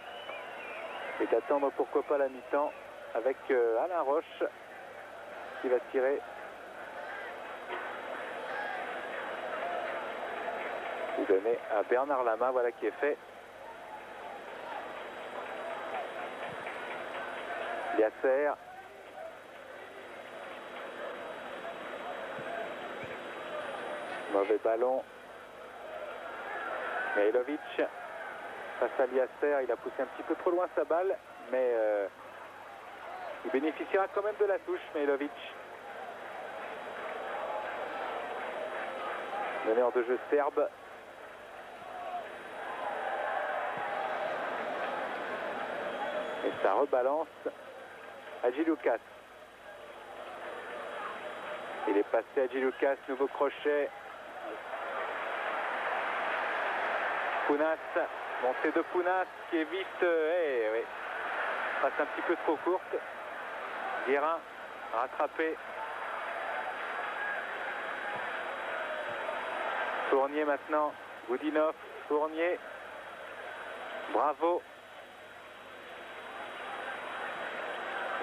et d'attendre pourquoi pas la mi-temps avec Alain Roche qui va tirer. Vous donner à Bernard Lama, voilà qui est fait. Liasser. Mauvais ballon. Mihailovic face à Liasser, il a poussé un petit peu trop loin sa balle, mais il bénéficiera quand même de la touche, Mihailovic. Meneur de jeu serbe. Et ça rebalance. Hadji Lucas. Il est passé Hadji Lucas, nouveau crochet. Pounas, montée de Pounas qui évite, oui, passe un petit peu trop courte. Guérin rattrapé. Fournier maintenant, Goudinov, Fournier, Bravo.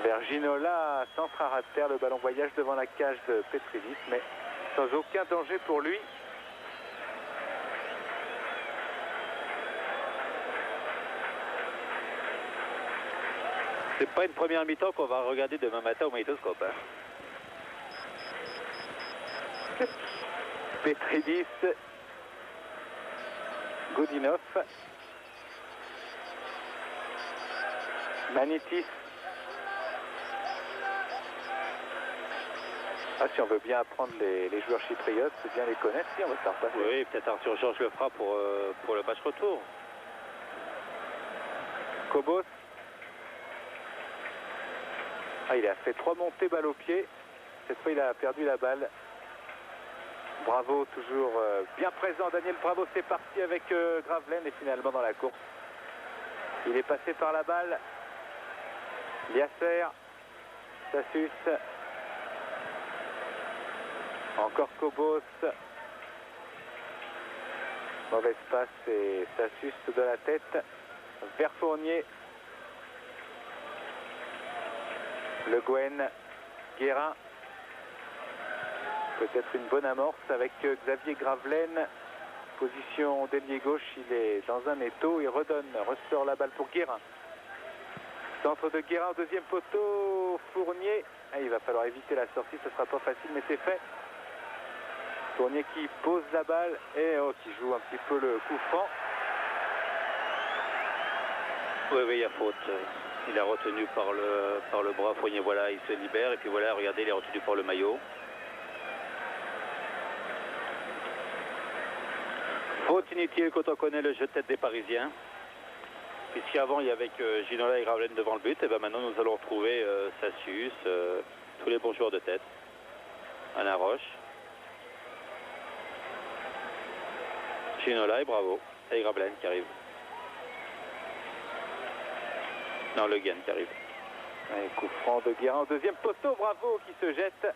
Vers Ginola, centre à ras de terre, le ballon voyage devant la cage de Petridis, mais sans aucun danger pour lui. C'est pas une première mi-temps qu'on va regarder demain matin au magnétoscope. Hein. Petridis, Goudinov, Manitis. Ah, si on veut bien apprendre les joueurs chypriotes, c'est bien les connaître, si on va se faire passer. Oui, peut-être Arthur Georges le fera pour le match retour. Cobos. Ah, il a fait 3 montées balle au pied. Cette fois, il a perdu la balle. Bravo, toujours bien présent. Daniel Bravo, c'est parti avec Gravelaine et finalement dans la course. Il est passé par la balle. Liasser, Sassus. Encore Cobos. Mauvaise passe et Sassus de la tête vers Fournier. Le Guen, Guérin. Peut-être une bonne amorce avec Xavier Gravelaine. Position d'ailier gauche, il est dans un étau. Il redonne, ressort la balle pour Guérin. Centre de Guérin au deuxième poteau. Fournier. Ah, il va falloir éviter la sortie, ce ne sera pas facile, mais c'est fait. Tournier qui pose la balle et qui joue un petit peu le coup franc. Oui, il y a faute. Il a retenu par le bras Fournier. Voilà, il se libère. Et puis voilà, regardez, il est retenu par le maillot. Faute inutile quand on connaît le jeu de tête des Parisiens. Puisqu'avant, il y avait que Ginola et Gravelaine devant le but. Et bien maintenant, nous allons retrouver Sassius, tous les bons joueurs de tête. Alain Roche. Ginola et Bravo. Et Gravelaine qui arrive. Non, Le Guen qui arrive. Et coup franc de Guérin au deuxième poteau. Bravo qui se jette.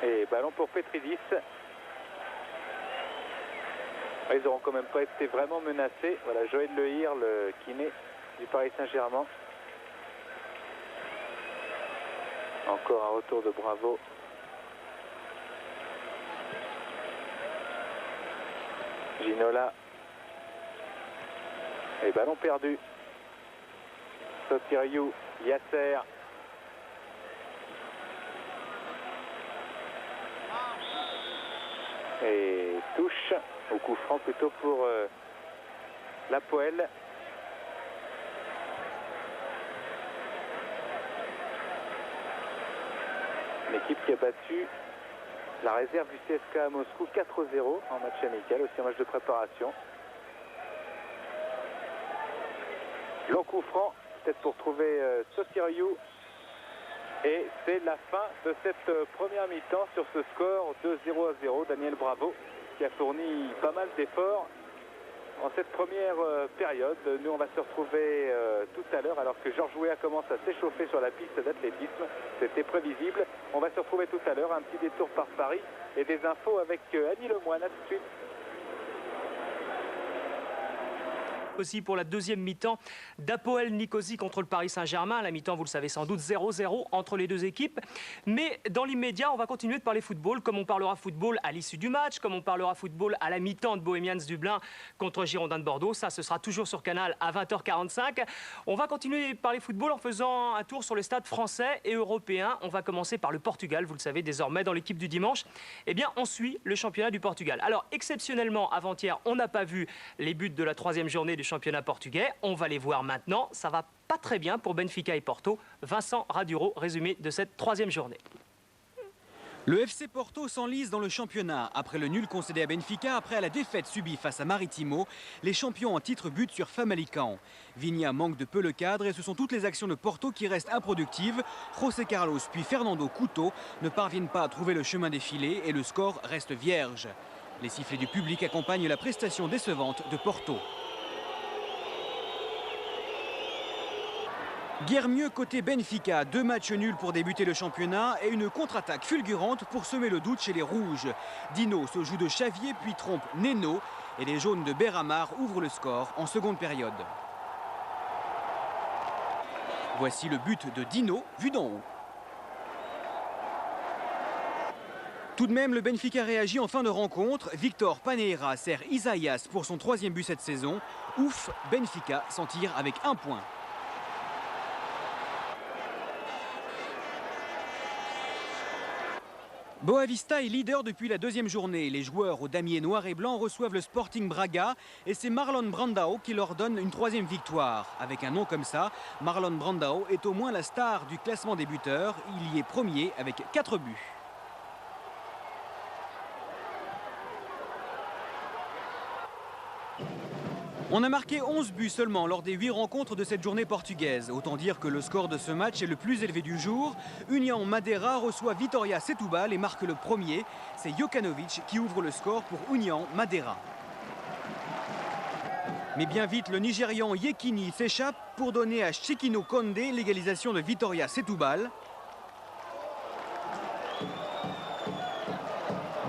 Et ballon pour Petridis. Ils n'auront quand même pas été vraiment menacés. Voilà, Joël Lehir, le kiné du Paris Saint-Germain. Encore un retour de Bravo. Ginola. Et ballon perdu. Sotiriou, Yasser. Et touche au coup franc plutôt pour la Poelle. L'équipe qui a battu la réserve du CSK à Moscou 4-0 en match amical, aussi en match de préparation. Long coup franc, peut-être pour trouver Sotiriou. Et c'est la fin de cette première mi-temps sur ce score 2-0-0. Daniel Bravo qui a fourni pas mal d'efforts en cette première période. Nous, on va se retrouver tout à l'heure alors que Georges Weah commence à s'échauffer sur la piste d'athlétisme. C'était prévisible. On va se retrouver tout à l'heure. Un petit détour par Paris et des infos avec Annie Lemoine. À tout de suite. Aussi pour la deuxième mi-temps d'Apoel Nicosie contre le Paris Saint-Germain. La mi-temps, vous le savez sans doute, 0-0 entre les deux équipes. Mais dans l'immédiat, on va continuer de parler football, comme on parlera football à l'issue du match, comme on parlera football à la mi-temps de Bohemians Dublin contre Girondins de Bordeaux. Ça, ce sera toujours sur Canal à 20h45. On va continuer de parler football en faisant un tour sur les stades français et européens. On va commencer par le Portugal, vous le savez désormais, dans l'équipe du dimanche. Eh bien, on suit le championnat du Portugal. Alors, exceptionnellement, avant-hier, on n'a pas vu les buts de la troisième journée du championnat portugais. On va les voir maintenant. Ça va pas très bien pour Benfica et Porto. Vincent Raduro, résumé de cette troisième journée. Le FC Porto s'enlise dans le championnat. Après le nul concédé à Benfica, après la défaite subie face à Maritimo, les champions en titre butent sur Famalicão. Viña manque de peu le cadre et ce sont toutes les actions de Porto qui restent improductives. José Carlos puis Fernando Couto ne parviennent pas à trouver le chemin des filets et le score reste vierge. Les sifflets du public accompagnent la prestation décevante de Porto. Guère mieux côté Benfica, 2 matchs nuls pour débuter le championnat et une contre-attaque fulgurante pour semer le doute chez les Rouges. Dino se joue de Xavier puis trompe Neno et les jaunes de Beramar ouvrent le score en seconde période. Voici le but de Dino vu d'en haut. Tout de même, le Benfica réagit en fin de rencontre. Victor Paneira sert Isaías pour son 3e but cette saison. Ouf, Benfica s'en tire avec 1 point. Boavista est leader depuis la 2e journée. Les joueurs aux damiers noirs et blancs reçoivent le Sporting Braga et c'est Marlon Brandao qui leur donne une 3e victoire. Avec un nom comme ça, Marlon Brandao est au moins la star du classement des buteurs. Il y est premier avec 4 buts. On a marqué 11 buts seulement lors des 8 rencontres de cette journée portugaise. Autant dire que le score de ce match est le plus élevé du jour. União Madeira reçoit Vitória Setúbal et marque le premier. C'est Jokanovic qui ouvre le score pour União Madeira. Mais bien vite, le Nigérian Yekini s'échappe pour donner à Chiquino Condé l'égalisation de Vitória Setúbal.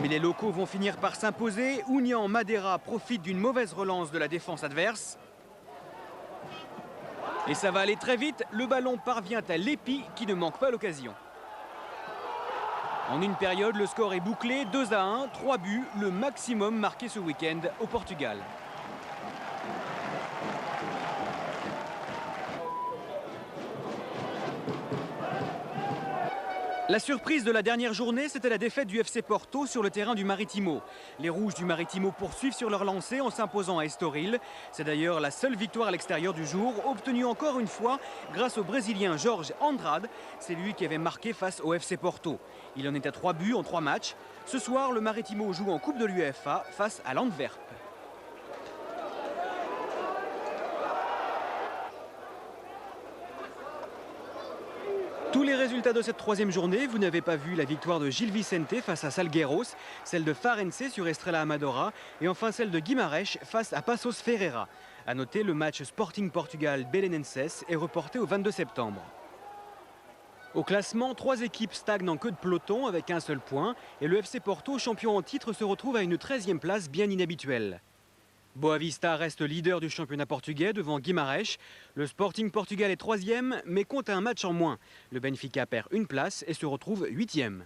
Mais les locaux vont finir par s'imposer. União Madeira profite d'une mauvaise relance de la défense adverse. Et ça va aller très vite. Le ballon parvient à Lepi qui ne manque pas l'occasion. En une période, le score est bouclé. 2-1, 3 buts, le maximum marqué ce week-end au Portugal. La surprise de la dernière journée, c'était la défaite du FC Porto sur le terrain du Maritimo. Les Rouges du Maritimo poursuivent sur leur lancée en s'imposant à Estoril. C'est d'ailleurs la seule victoire à l'extérieur du jour, obtenue encore une fois grâce au Brésilien Jorge Andrade. C'est lui qui avait marqué face au FC Porto. Il en est à 3 buts en 3 matchs. Ce soir, le Maritimo joue en Coupe de l'UEFA face à l'Antwerp. Tous les résultats de cette troisième journée, vous n'avez pas vu la victoire de Gil Vicente face à Salgueiros, celle de Farense sur Estrela Amadora et enfin celle de Guimarães face à Passos Ferreira. A noter, le match Sporting Portugal-Belenenses est reporté au 22 septembre. Au classement, 3 équipes stagnent en queue de peloton avec un seul point et le FC Porto, champion en titre, se retrouve à une 13e place bien inhabituelle. Boavista reste leader du championnat portugais devant Guimarães. Le Sporting Portugal est 3e mais compte un match en moins. Le Benfica perd une place et se retrouve 8e.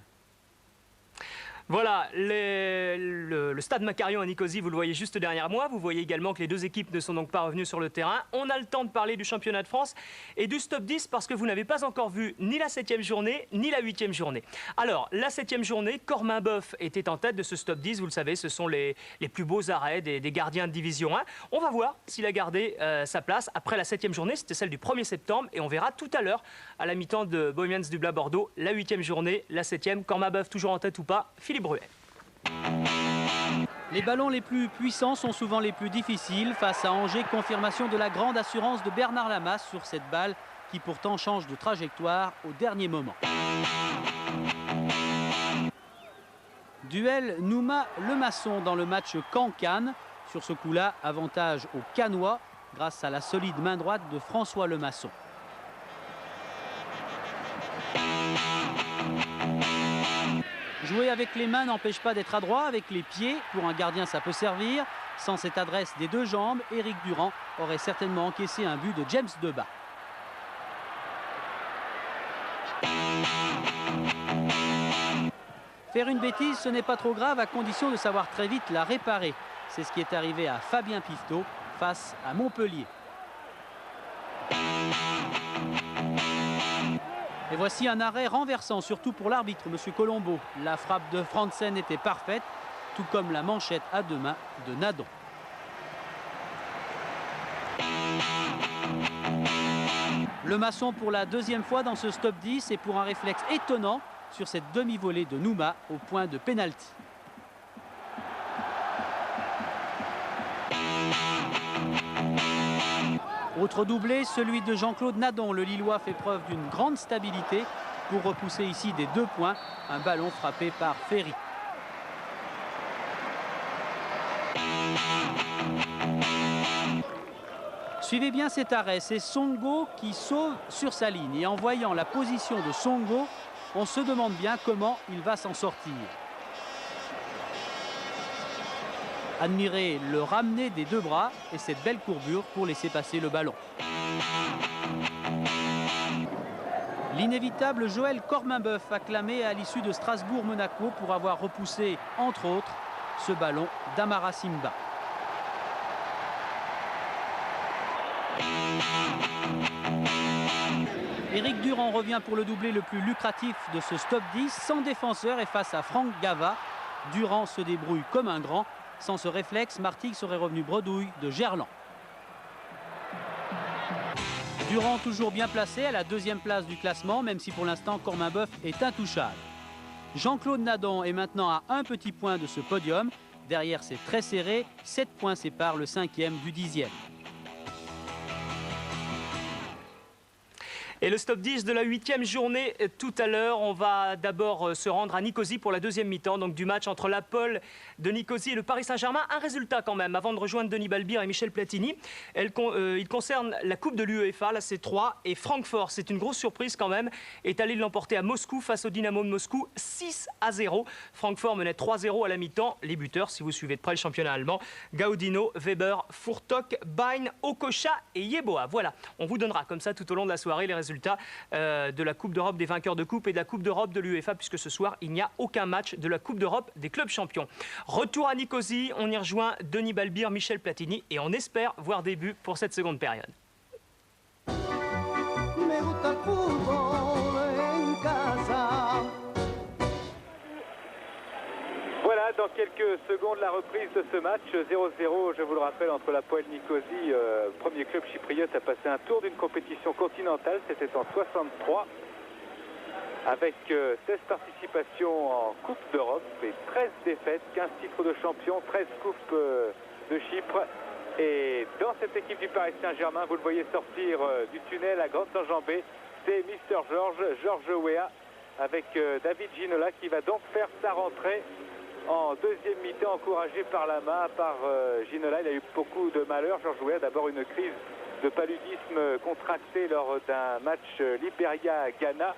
Voilà, le stade Makarion à Nicosie, vous le voyez juste derrière moi. Vous voyez également que les deux équipes ne sont donc pas revenues sur le terrain. On a le temps de parler du championnat de France et du stop 10 parce que vous n'avez pas encore vu ni la 7e journée ni la 8e journée. Alors, la 7e journée, Corminboeuf était en tête de ce stop 10. Vous le savez, ce sont les plus beaux arrêts des gardiens de Division 1. On va voir s'il a gardé sa place après la 7e journée. C'était celle du 1er septembre et on verra tout à l'heure à la mi-temps de Bohemians Dublin Bordeaux la 8e journée, la 7e. Corminboeuf toujours en tête ou pas? Philippe Bruel. Les ballons les plus puissants sont souvent les plus difficiles. Face à Angers, confirmation de la grande assurance de Bernard Lamas sur cette balle qui pourtant change de trajectoire au dernier moment. Duel Nouma-Lemasson dans le match Caen-Cannes. Sur ce coup-là, avantage aux Cannois grâce à la solide main droite de François Lemasson. Jouer avec les mains n'empêche pas d'être adroit avec les pieds. Pour un gardien, ça peut servir. Sans cette adresse des deux jambes, Éric Durand aurait certainement encaissé un but de James Debat. Faire une bêtise, ce n'est pas trop grave à condition de savoir très vite la réparer. C'est ce qui est arrivé à Fabien Pifto face à Montpellier. Et voici un arrêt renversant, surtout pour l'arbitre, M. Colombo. La frappe de Frantzen était parfaite, tout comme la manchette à deux mains de Nadon. Lemasson pour la deuxième fois dans ce stop 10 et pour un réflexe étonnant sur cette demi-volée de Nouma au point de pénalty. Autre doublé, celui de Jean-Claude Nadon. Le Lillois fait preuve d'une grande stabilité pour repousser ici des 2 points. Un ballon frappé par Ferry. Suivez bien cet arrêt. C'est Songo qui sauve sur sa ligne. Et en voyant la position de Songo, on se demande bien comment il va s'en sortir. Admirez le ramener des 2 bras et cette belle courbure pour laisser passer le ballon. L'inévitable Joël Corminboeuf, acclamé à l'issue de Strasbourg-Monaco pour avoir repoussé, entre autres, ce ballon d'Amara Simba. Éric Durand revient pour le doublé le plus lucratif de ce stop 10, sans défenseur et face à Franck Gava. Durand se débrouille comme un grand. Sans ce réflexe, Martigues serait revenu bredouille de Gerland. Durand toujours bien placé à la 2e place du classement, même si pour l'instant Corminboeuf est intouchable. Jean-Claude Nadon est maintenant à un petit point de ce podium. Derrière, c'est très serré. 7 points séparent le 5e du 10e. Et le stop 10 de la 8e journée tout à l'heure. On va d'abord se rendre à Nicosie pour la deuxième mi-temps donc du match entre l'Apol de Nicosie et le Paris Saint-Germain. Un résultat quand même avant de rejoindre Denis Balbir et Michel Platini. Il concerne la Coupe de l'UEFA, la C3 et Francfort. C'est une grosse surprise quand même. Est allé l'emporter à Moscou face au Dynamo de Moscou 6-0. Francfort menait 3-0 à la mi-temps. Les buteurs, si vous suivez de près le championnat allemand, Gaudino, Weber, Furtok, Bain, Okocha et Yeboah. Voilà, on vous donnera comme ça tout au long de la soirée les résultats de la Coupe d'Europe des vainqueurs de coupe et de la Coupe d'Europe de l'UEFA, puisque ce soir, il n'y a aucun match de la Coupe d'Europe des clubs champions. Retour à Nicosie, on y rejoint Denis Balbir, Michel Platini, et on espère voir des buts pour cette seconde période. Me gusta el fútbol en casa. dans quelques secondes la reprise de ce match. 0-0, je vous le rappelle, entre l'Hapoel Nicosie, premier club chypriote à passer un tour d'une compétition continentale. C'était en 63. Avec 16 participations en Coupe d'Europe et 13 défaites, 15 titres de champion, 13 coupes de Chypre. Et dans cette équipe du Paris Saint-Germain, vous le voyez sortir du tunnel à grande enjambée, c'est Mister Georges Weah, avec David Ginola qui va donc faire sa rentrée en deuxième mi-temps, encouragé par Lama, par Ginola. Il a eu beaucoup de malheur. Georges Weah, d'abord une crise de paludisme contractée lors d'un match Libéria-Ghana,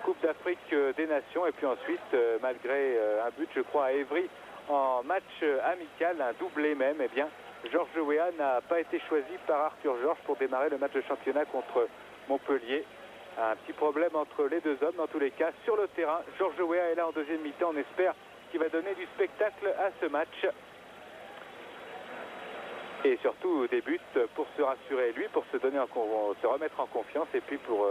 Coupe d'Afrique des Nations, et puis ensuite, malgré un but, je crois, à Évry, en match amical, un doublé même, eh bien, Georges Weah n'a pas été choisi par Arthur Georges pour démarrer le match de championnat contre Montpellier. Un petit problème entre les deux hommes, dans tous les cas, sur le terrain. Georges Weah est là en deuxième mi-temps, on espère qu'il va donner du spectacle à ce match. Et surtout des buts pour se rassurer lui, pour se remettre en confiance, et puis pour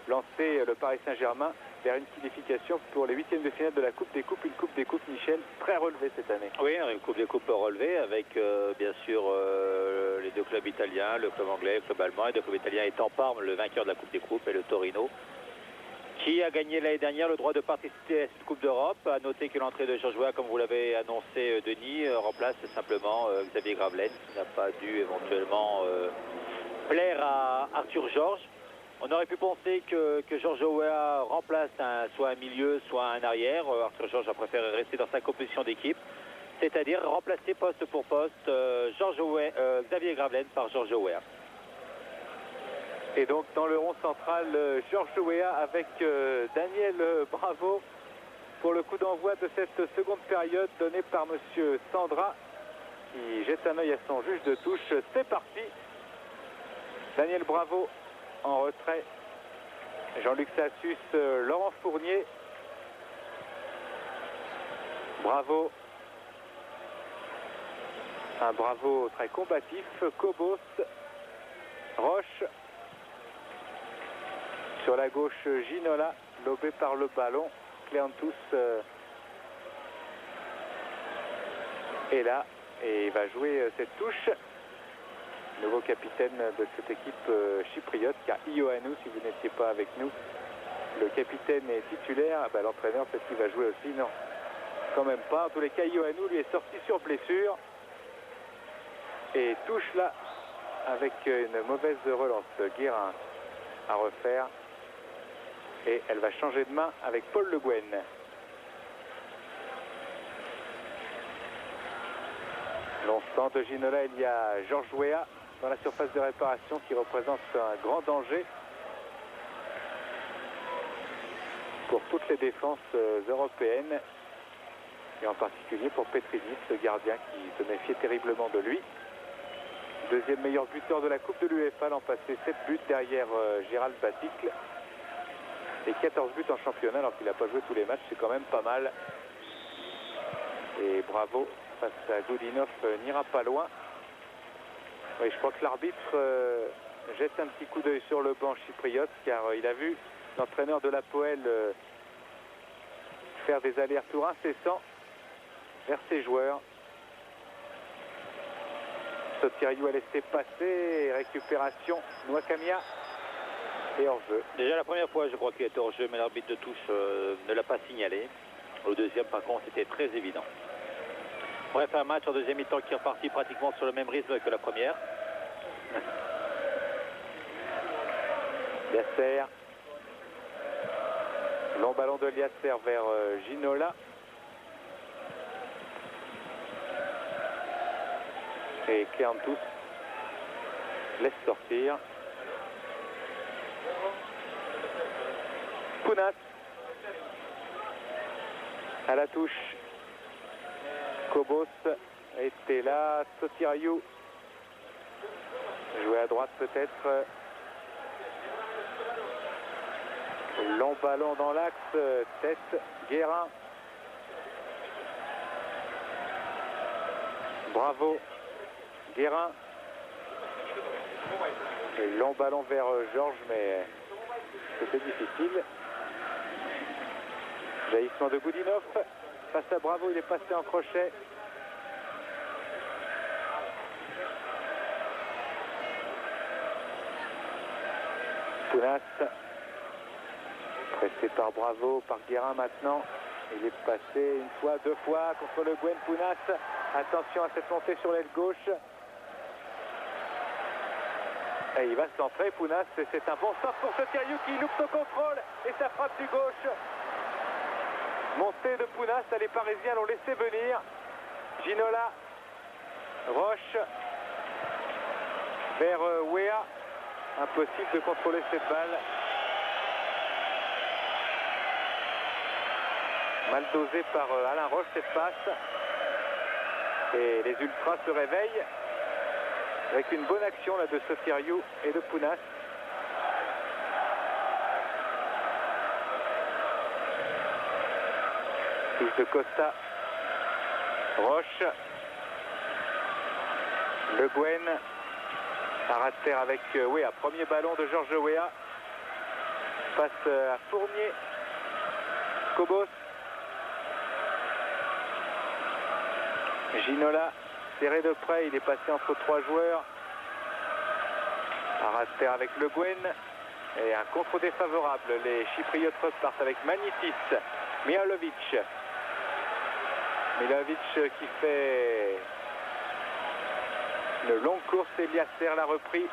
lancer le Paris Saint-Germain vers une qualification pour les huitièmes de finale de la Coupe des Coupes, une Coupe des Coupes, Michel, très relevée cette année. Oui, une Coupe des Coupes relevée avec bien sûr les deux clubs italiens, le club anglais, le club allemand, et deux clubs italiens étant Parme, le vainqueur de la Coupe des Coupes, et le Torino, qui a gagné l'année dernière le droit de participer à cette Coupe d'Europe. À noter que l'entrée de Georges Weah, comme vous l'avez annoncé, Denis, remplace simplement Xavier Gravelaine, qui n'a pas dû éventuellement plaire à Arthur Georges. On aurait pu penser que Georges Weah remplace soit un milieu, soit un arrière. Arthur Georges a préféré rester dans sa composition d'équipe, c'est-à-dire remplacer poste pour poste Xavier Gravelaine par Georges Weah. Et donc dans le rond central, Georges Weah avec Daniel Bravo pour le coup d'envoi de cette seconde période donné par monsieur Sandra, qui jette un œil à son juge de touche. C'est parti. Daniel Bravo en retrait. Jean-Luc Sassus, Laurent Fournier. Bravo. Un Bravo très combatif. Cobos. Roche. Sur la gauche, Ginola, lobé par le ballon. Cléantus est là et il va jouer cette touche. Nouveau capitaine de cette équipe chypriote, car Ioannou, si vous n'étiez pas avec nous, le capitaine est titulaire. L'entraîneur, peut-être qu'il va jouer aussi. Non, quand même pas. En tous les cas, Ioannou lui est sorti sur blessure. Et touche là avec une mauvaise relance. Guérin à refaire. Et elle va changer de main avec Paul Le Guen. Longtemps de Ginola, il y a Georges Weah dans la surface de réparation qui représente un grand danger pour toutes les défenses européennes et en particulier pour Petridis, le gardien qui se méfiait terriblement de lui. Deuxième meilleur buteur de la Coupe de l'UEFA, l'an passé 7 buts derrière Gérald Baticle et 14 buts en championnat alors qu'il n'a pas joué tous les matchs, c'est quand même pas mal. Et Bravo face à Goudinov n'ira pas loin. Oui, je crois que l'arbitre jette un petit coup d'œil sur le banc chypriote car il a vu l'entraîneur de l'Hapoel faire des allers-retours incessants vers ses joueurs. Sotiriou a laissé passer, récupération, Nouakamia et hors-jeu. Déjà la première fois je crois qu'il était hors-jeu, mais l'arbitre de touche ne l'a pas signalé. Au deuxième par contre c'était très évident. Bref, un match en deuxième mi-temps qui est reparti pratiquement sur le même rythme que la première. Liasser. Long ballon de Liasser vers Ginola. Et Cléantus laisse sortir. Pounat à la touche. Cobos était là. Sotiriou jouer à droite peut-être. Long ballon dans l'axe. Tête. Guérin. Bravo. Guérin. Et long ballon vers Georges, mais c'était difficile. Jaillissement de Goudinov. face à Bravo, il est passé en crochet. Pounas, pressé par Bravo, par Guérin maintenant. Il est passé une fois, deux fois contre Le Guen. Pounas. Attention à cette montée sur l'aile gauche. Et il va centrer, Pounas. C'est un bon stop pour Soteriou qui loupe son contrôle. Et sa frappe du gauche. Montée de Pounas. Les Parisiens l'ont laissé venir. Ginola. Roche. Vers Wea. Impossible de contrôler cette balle. Mal dosé par Alain Roche cette passe. Et les Ultras se réveillent avec une bonne action là de Soteriou et de Pounas. Touche de Costa. Roche. Le Guen. À ras de terre avec Wea. Premier ballon de Georges Wea. Passe à Fournier. Cobos. Ginola, serré de près, il est passé entre trois joueurs. À ras de terre avec Le Guen. Et un contre défavorable. Les Chypriotes repartent avec Magnitis. Mihalovic. Mihalovic qui fait une longue course. Eliasser l'a repris.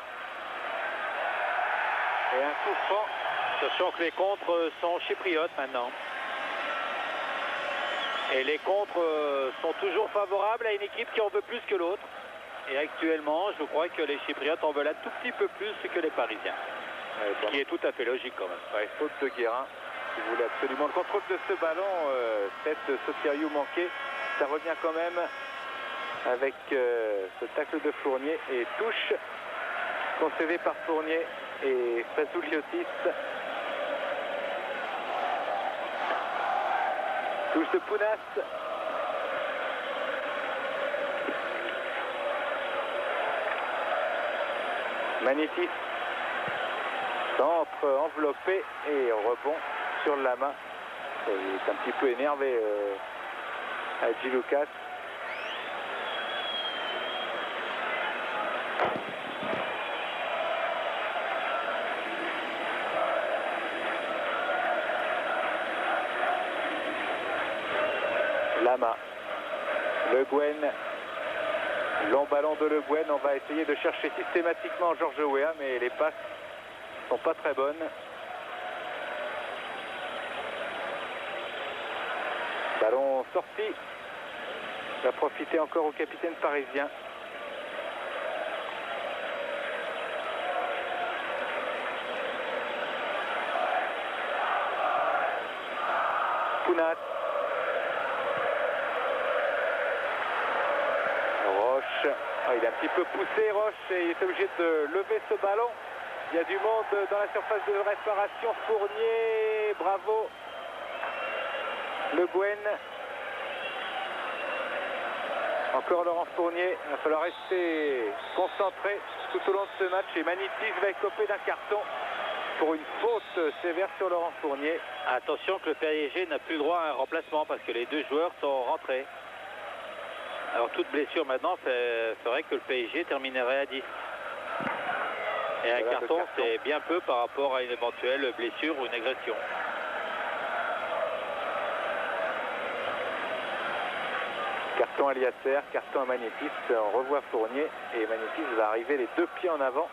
Et un coup franc. Sachant que les contres sont chypriotes maintenant. Et les contres sont toujours favorables à une équipe qui en veut plus que l'autre. Et actuellement, je crois que les Chypriotes en veulent un tout petit peu plus que les Parisiens. Ce qui est tout à fait logique quand même. Ouais, faute de Guérin, qui voulait absolument le contrôle de ce ballon. Cette Soteriou manquée. Ça revient quand même avec ce tacle de Fournier. Et touche concédée par Fournier et Fazouliotis. Touche de Pounas. Magnitis. Centre enveloppé et rebond sur la main. Il est un petit peu énervé Hadji Lucas. Lama. Le Guen. Long ballon de Le Guen. On va essayer de chercher systématiquement Georges Wea, mais les passes ne sont pas très bonnes. Ballon sorti. Va profiter encore au capitaine parisien. Pounas. Il est un petit peu poussé, Roche, et il est obligé de lever ce ballon. Il y a du monde dans la surface de réparation. Fournier, Bravo. Le Guen. Encore Laurent Fournier. Il va falloir rester concentré tout au long de ce match. Et Magnitis va écoper d'un carton pour une faute sévère sur Laurent Fournier. Attention que le PSG n'a plus le droit à un remplacement parce que les deux joueurs sont rentrés. Alors toute blessure maintenant ferait que le PSG terminerait à 10. Et un carton, c'est bien peu par rapport à une éventuelle blessure ou une agression. Carton à Eliasser, carton à Magnitis. On revoit Fournier et Magnitis va arriver les deux pieds en avant.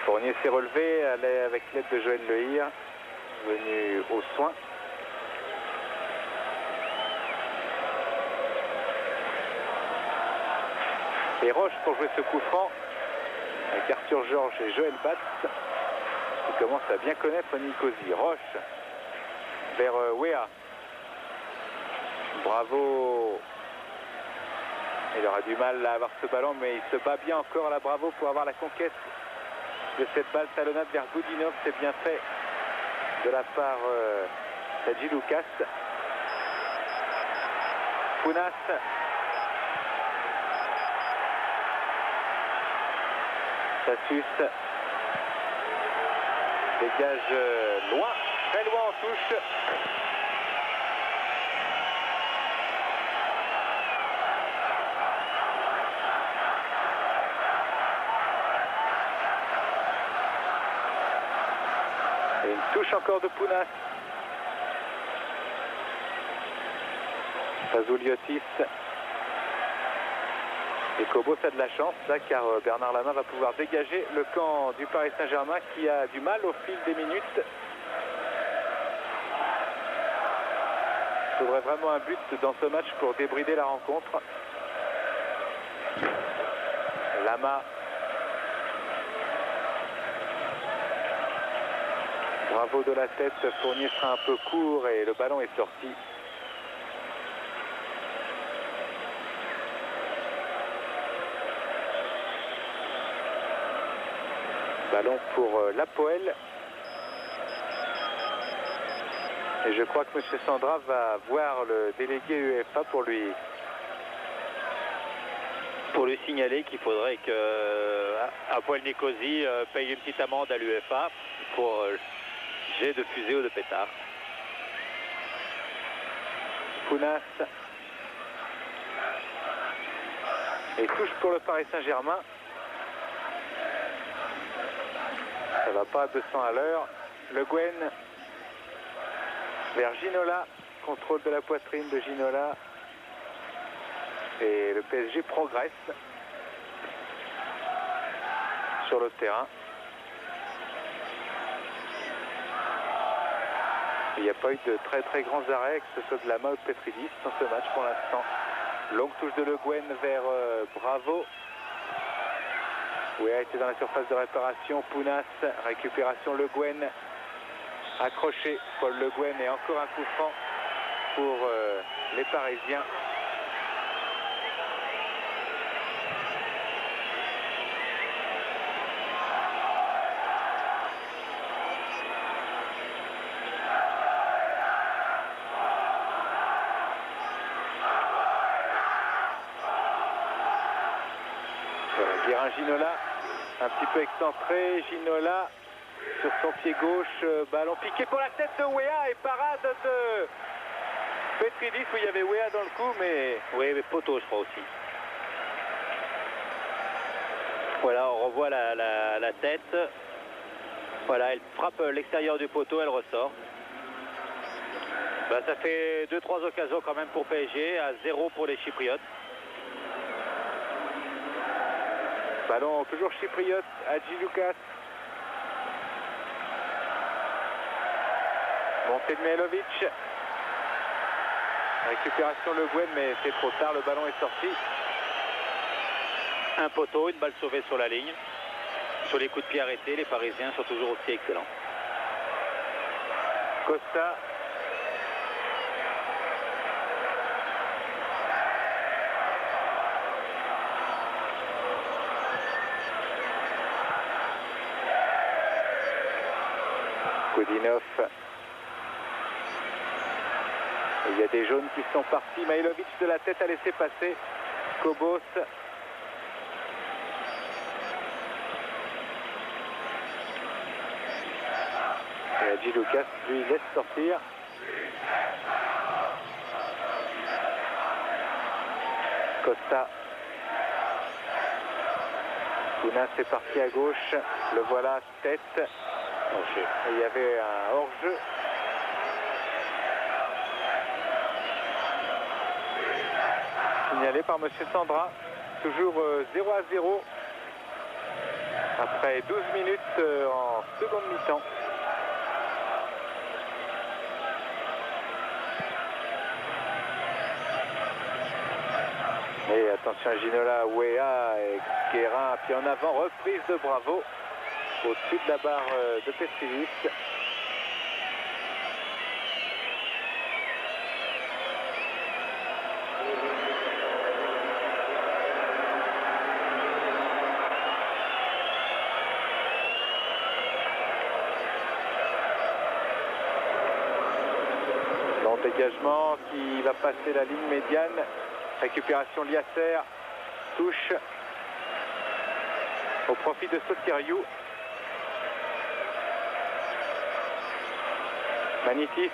Fournier s'est relevé avec l'aide de Joël Lehir, venu aux soins. Et Roche pour jouer ce coup franc avec Arthur Georges et Joël Batz qui commencent à bien connaître Nicosie. Roche vers Wea. Bravo Il aura du mal à avoir ce ballon, mais il se bat bien encore à la Bravo pour avoir la conquête de cette balle talonnade vers Goudinov. C'est bien fait de la part d'Adji Lucas. Pounas. Sassus. Dégage loin, très loin en touche. Et une touche encore de Pounas. Pazouliotis. Et Kobos a de la chance là, car Bernard Lama va pouvoir dégager le camp du Paris Saint-Germain qui a du mal au fil des minutes. Il faudrait vraiment un but dans ce match pour débrider la rencontre. Lama. Bravo de la tête, Fournier sera un peu court et le ballon est sorti. Ballon pour l'Apoel. Et je crois que M. Sandra va voir le délégué UEFA pour lui signaler qu'il faudrait que Apoel Nicosie paye une petite amende à l'UEFA pour jet de fusée ou de pétard. Pounas. Et touche pour le Paris Saint-Germain. Ça va pas à 200 à l'heure. Le Guen vers Ginola. Contrôle de la poitrine de Ginola. Et le PSG progresse sur le terrain. Il n'y a pas eu de très grands arrêts, que ce soit de Lama ou de Petridis dans ce match pour l'instant. Longue touche de Le Guen vers Bravo. Wea était dans la surface de réparation. Pounas, récupération Le Guen. Accroché, Paul Le Guen et encore un coup franc pour les Parisiens. Guérin Ginola, un petit peu excentré. Ginola sur son pied gauche, ballon piqué pour la tête de Wea et parade de Petridis où il y avait Wea dans le coup, mais... Oui, mais poteau, je crois aussi. Voilà, on revoit la tête. Voilà, elle frappe l'extérieur du poteau, elle ressort. Ben, ça fait 2-3 occasions quand même pour PSG, à 0 pour les Chypriotes. Ballon toujours chypriote, Hadji Lucas. Montée de Mihailovic. Récupération Le Guen, mais c'est trop tard, le ballon est sorti. Un poteau, une balle sauvée sur la ligne. Sur les coups de pied arrêtés, les Parisiens sont toujours aussi excellents. Costa. Goudinov. Il y a des jaunes qui sont partis. Mihailovic de la tête a laissé passer. Kobos. Et Hadji Lucas lui laisse sortir. Costa. Pounas est parti à gauche. Le voilà tête. Et il y avait un hors-jeu. Signalé par M. Sandra. Toujours 0-0. Après 12 minutes en seconde mi-temps. Et attention à Ginola, Wea et Guérin. Puis en avant, reprise de Bravo. Au-dessus de la barre de Petridis. Dégagement qui va passer la ligne médiane. Récupération Liasser. Touche au profit de Sotiriou. Manitis.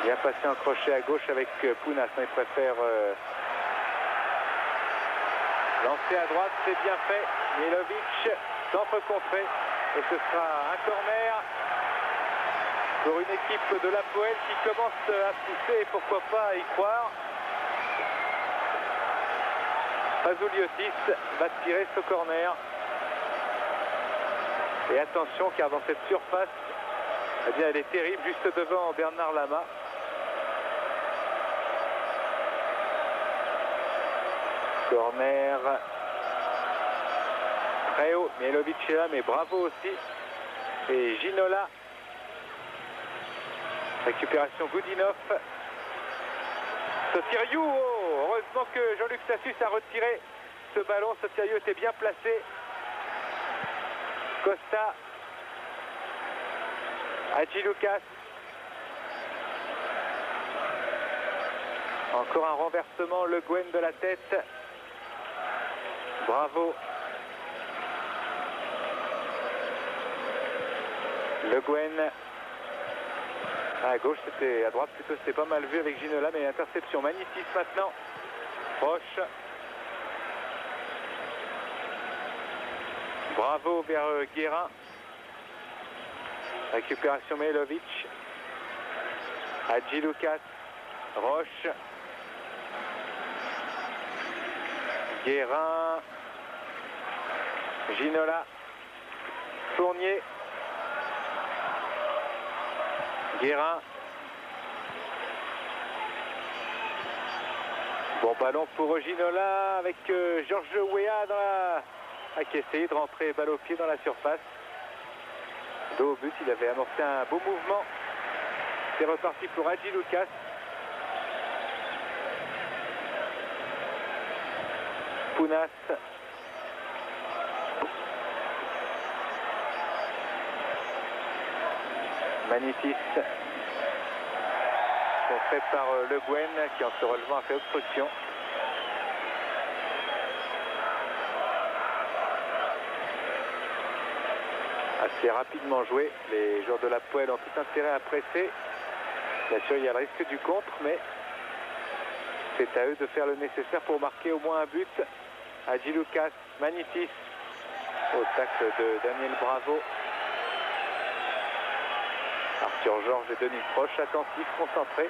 Bien passé en crochet à gauche avec Pounas. Il préfère lancer à droite. C'est bien fait. Milovic, centre contré. Et ce sera un corner pour une équipe de l'Hapoel qui commence à pousser et pourquoi pas y croire. Pazouliotis va tirer ce corner. Et attention car dans cette surface, eh bien, elle est terrible juste devant Bernard Lama. Corner. Très haut, Milovic est là, mais bravo aussi. Et Ginola. Récupération Goudinov. Sotiriou, oh, heureusement que Jean-Luc Sassus a retiré ce ballon. Sotiriou était bien placé. Costa. Hadji Lucas. Encore un renversement, Le Guen de la tête. Bravo. Le Guen. À gauche, c'était à droite plutôt, c'était pas mal vu avec Ginola, mais interception. Manitis maintenant. Roche. Bravo vers Guérin. Récupération Milovic. Hadji Lucas. Roche. Guérin. Ginola. Fournier. Guérin. Bon ballon pour Ginola avec Georges Weah qui a essayé de rentrer balle au pied dans la surface. Dos au but, il avait amorcé un beau mouvement. C'est reparti pour Hadji Lucas. Pounas. Manitis. Contré par Le Guen qui en se relevant a fait obstruction. Assez rapidement joué. Les joueurs de l'Hapoel ont tout intérêt à presser. Bien sûr, il y a le risque du contre, mais c'est à eux de faire le nécessaire pour marquer au moins un but. Hadji Lucas, Manitis, au tacle de Daniel Bravo. Arthur Georges et Denis Proche, attentifs, concentrés.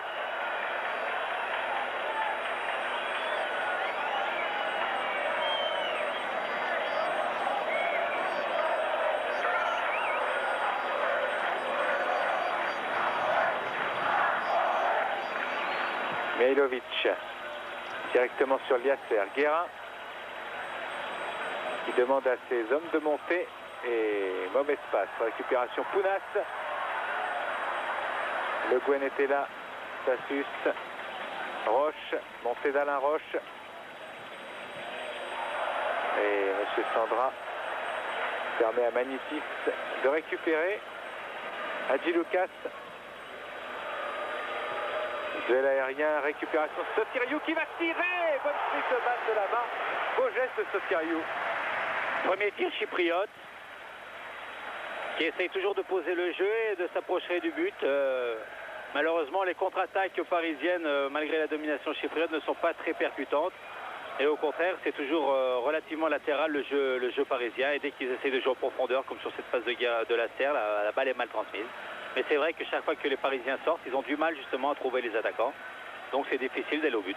Milovic, directement sur Liasser. Guérin, qui demande à ses hommes de monter. Et mauvais passe. Récupération Pounas. Le Guen était là. Sassus. Roche. Montée d'Alain Roche. Et M. Sandra permet à Manitis de récupérer. Hadji Lucas. Duel aérien, récupération. Sotiriou qui va tirer. Bonne prise de balle de la main. Beau geste de Sotiriou. Premier tir chypriote qui essaye toujours de poser le jeu et de s'approcher du but. Malheureusement, les contre-attaques parisiennes, malgré la domination chypriote, ne sont pas très percutantes. Et au contraire, c'est toujours relativement latéral le jeu parisien. Et dès qu'ils essayent de jouer en profondeur, comme sur cette phase de Lasser, la balle est mal transmise. Mais c'est vrai que chaque fois que les Parisiens sortent, ils ont du mal justement à trouver les attaquants. Donc c'est difficile d'aller au but.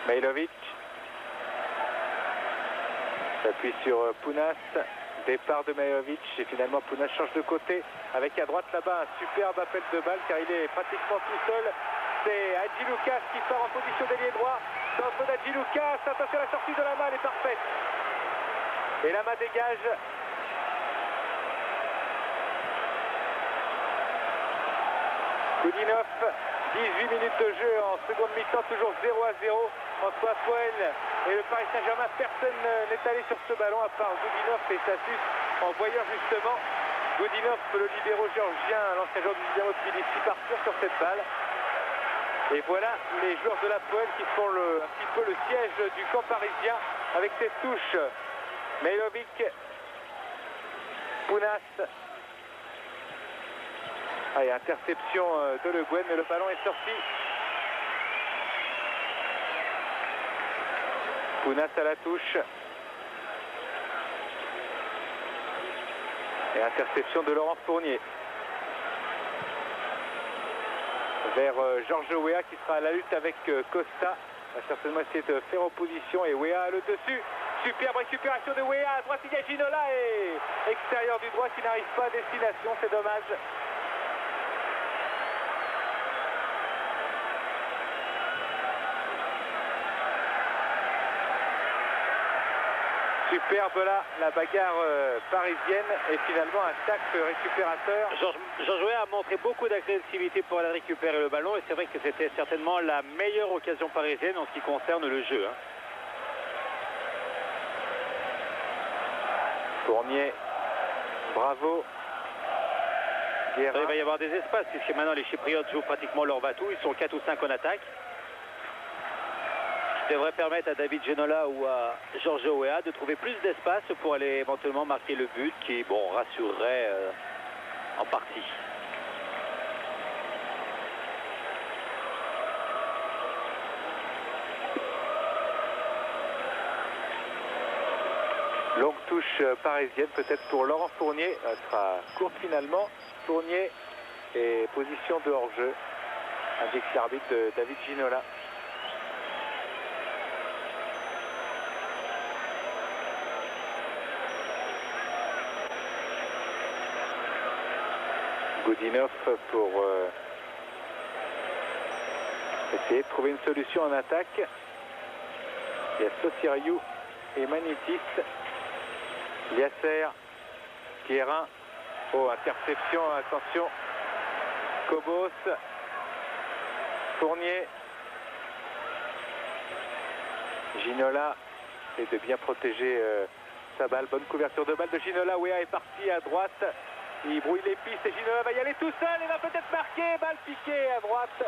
Milovic s'appuie sur Pounas. Départ de Milovic et finalement Pounas change de côté avec à droite là-bas un superbe appel de balle car il est pratiquement tout seul. C'est Hadji Lucas qui part en position d'ailier droit. Centre d'Hadji Lucas. Attention, la sortie de Lama, elle est parfaite. Et Lama dégage. Goudinov, 18 minutes de jeu en seconde mi-temps, toujours 0-0 entre Hapoel et le Paris Saint-Germain. Personne n'est allé sur ce ballon à part Goudinov et Sassus en voyant justement Godinov, le libéro géorgien, l'ancien joueur du Dynamo Tbilissi, partir sur cette balle. Et voilà les joueurs de la Poel qui font un petit peu le siège du camp parisien avec cette touche. Mejlovic, Pounas. Ah, et interception de Le Guen, mais le ballon est sorti. Pounas à la touche. Et interception de Laurent Fournier. Vers Georges Weah qui sera à la lutte avec Costa. Il va certainement essayer de faire opposition et Weah a le dessus. Superbe récupération de Weah. À droite, il y a Ginola et extérieur du droit qui n'arrive pas à destination. C'est dommage. Superbe là, la bagarre parisienne et finalement un tacle récupérateur. Georges Weah a montré beaucoup d'agressivité pour aller récupérer le ballon et c'est vrai que c'était certainement la meilleure occasion parisienne en ce qui concerne le jeu. Fournier, bravo. Guérin. Il va y avoir des espaces puisque maintenant les Chypriotes jouent pratiquement leur va-tout. Ils sont 4 ou 5 en attaque. Ça devrait permettre à David Ginola ou à Georges Weah de trouver plus d'espace pour aller éventuellement marquer le but qui, bon, rassurerait en partie. Longue touche parisienne peut-être pour Laurent Fournier. Elle sera courte finalement. Fournier et position de hors-jeu. Indique l'arbitre de David Ginola. Godinov pour essayer de trouver une solution en attaque. Il y a Sotiriou et Manitis. Yasser, Guérin. Oh, interception, attention. Kobos. Fournier. Ginola essaie de bien protéger sa balle. Bonne couverture de balle de Ginola. Weah est parti à droite. Il brouille les pistes et Ginola va y aller tout seul. Il va peut-être marquer. Balle piquée à droite.